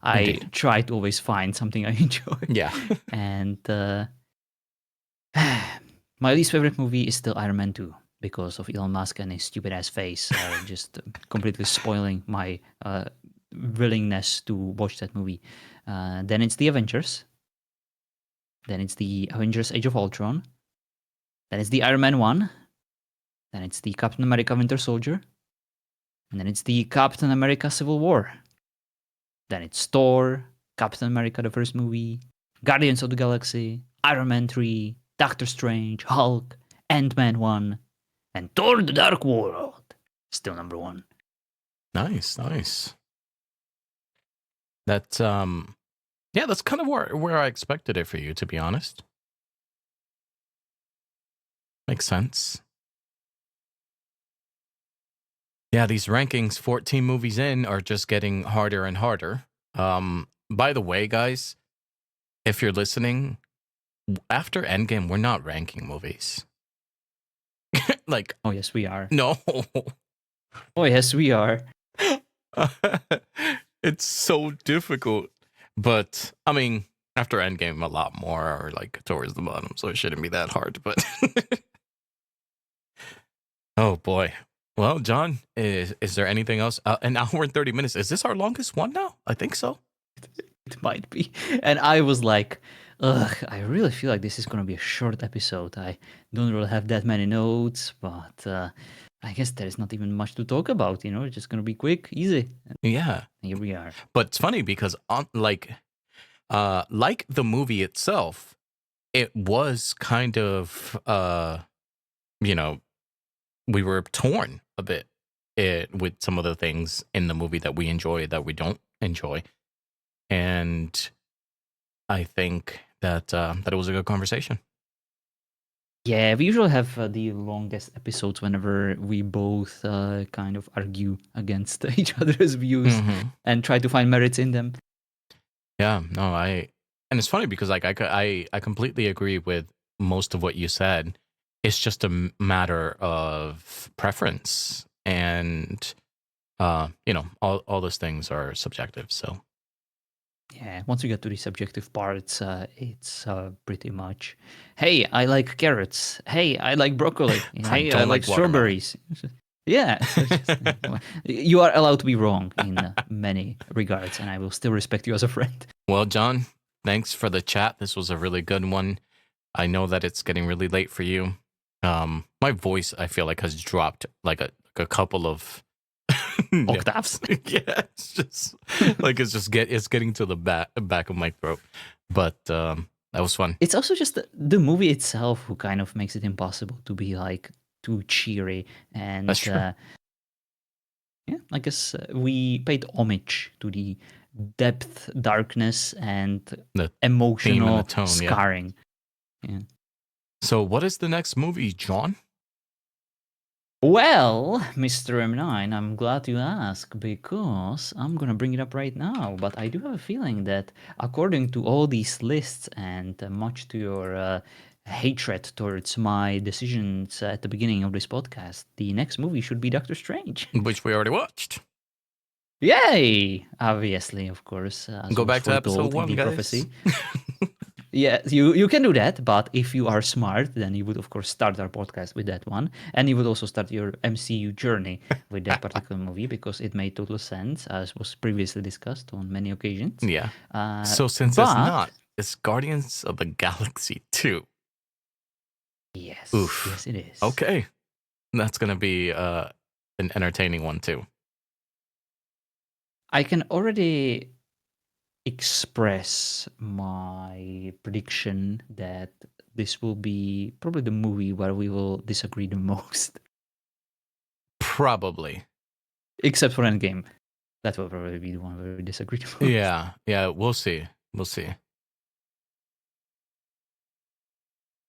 I Indeed. try to always find something I enjoy, Yeah. and my least favorite movie is still Iron Man 2 because of Elon Musk and his stupid ass face, just completely spoiling my willingness to watch that movie. Then it's the Avengers. Then it's the Avengers: Age of Ultron. Then it's the Iron Man 1. Then it's the Captain America: Winter Soldier. And then it's the Captain America: Civil War. Then it's Thor, Captain America, the first movie, Guardians of the Galaxy, Iron Man 3, Doctor Strange, Hulk, Ant-Man 1, and Thor: The Dark World. Still number 1. Nice, nice. That's yeah, that's kind of where I expected it for you, to be honest. Makes sense. Yeah, these rankings 14 movies in are just getting harder and harder. By the way, guys, if you're listening, after Endgame, we're not ranking movies. Like, Oh, yes, we are. no. Oh, yes, we are. It's so difficult. But I mean, after Endgame, a lot more are like towards the bottom, so it shouldn't be that hard. But oh boy. Well, John, is there anything else? An hour and 30 minutes. Is this our longest one now? I think so. It might be. And I was like, ugh, I really feel like this is going to be a short episode. I don't really have that many notes, but I guess there is not even much to talk about, It's just going to be quick, easy. And Yeah. here we are. But it's funny because on like the movie itself, it was kind of you know, we were torn a bit with some of the things in the movie that we enjoy that we don't enjoy. And I think that that it was a good conversation. Yeah, we usually have the longest episodes whenever we both kind of argue against each other's views Hmm. and try to find merits in them. Yeah, no, and it's funny because like I completely agree with most of what you said. It's just a matter of preference, and all those things are subjective. So Yeah, once we get to the subjective parts, it's pretty much, hey, I like carrots. Hey, I like broccoli. I Hey, I don't like like watermelon. strawberries. Yeah, so just, you are allowed to be wrong in many regards, and I will still respect you as a friend. Well, John, thanks for the chat. This was a really good one. I know that it's getting really late for you. My voice, I feel like, has dropped like a couple of yeah, Octaves. yeah. It's just like it's getting to the back of my throat. But that was fun. It's also just the movie itself who kind of makes it impossible to be like too cheery and That's true. yeah, I guess we paid homage to the depth, darkness, and The theme and the emotional tone, yeah. scarring. Yeah. So, what is the next movie, John? Well, Mr. M9, I'm glad you asked because I'm gonna bring it up right now. But I do have a feeling that, according to all these lists and much to your hatred towards my decisions at the beginning of this podcast, the next movie should be Doctor Strange. Which we already watched. Yay! Obviously, of course. As Go was back to episode foretold in 1, the guys. prophecy. Yeah, you can do that, but if you are smart, then you would, of course, start our podcast with that one. And you would also start your MCU journey with that particular movie because it made total sense, as was previously discussed on many occasions. Yeah. So since it's But, not, it's Guardians of the Galaxy 2. yes, Oof. yes, it is. Okay. That's going to be an entertaining one, too. I can already express my prediction that this will be probably the movie where we will disagree the most. Probably. Except for Endgame. That will probably be the one where we disagree the most. Yeah, we'll see. We'll see.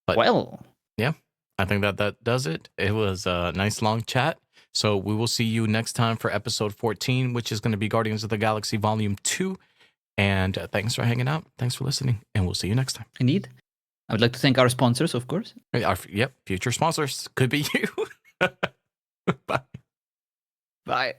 But well, yeah, I think that does it. It was a nice long chat. So we will see you next time for episode 14, which is going to be Guardians of the Galaxy Volume 2. And thanks for hanging out. Thanks for listening. And we'll see you next time. indeed. I would like to thank our sponsors, of course. Yep, future sponsors. Could be you. Bye. Bye.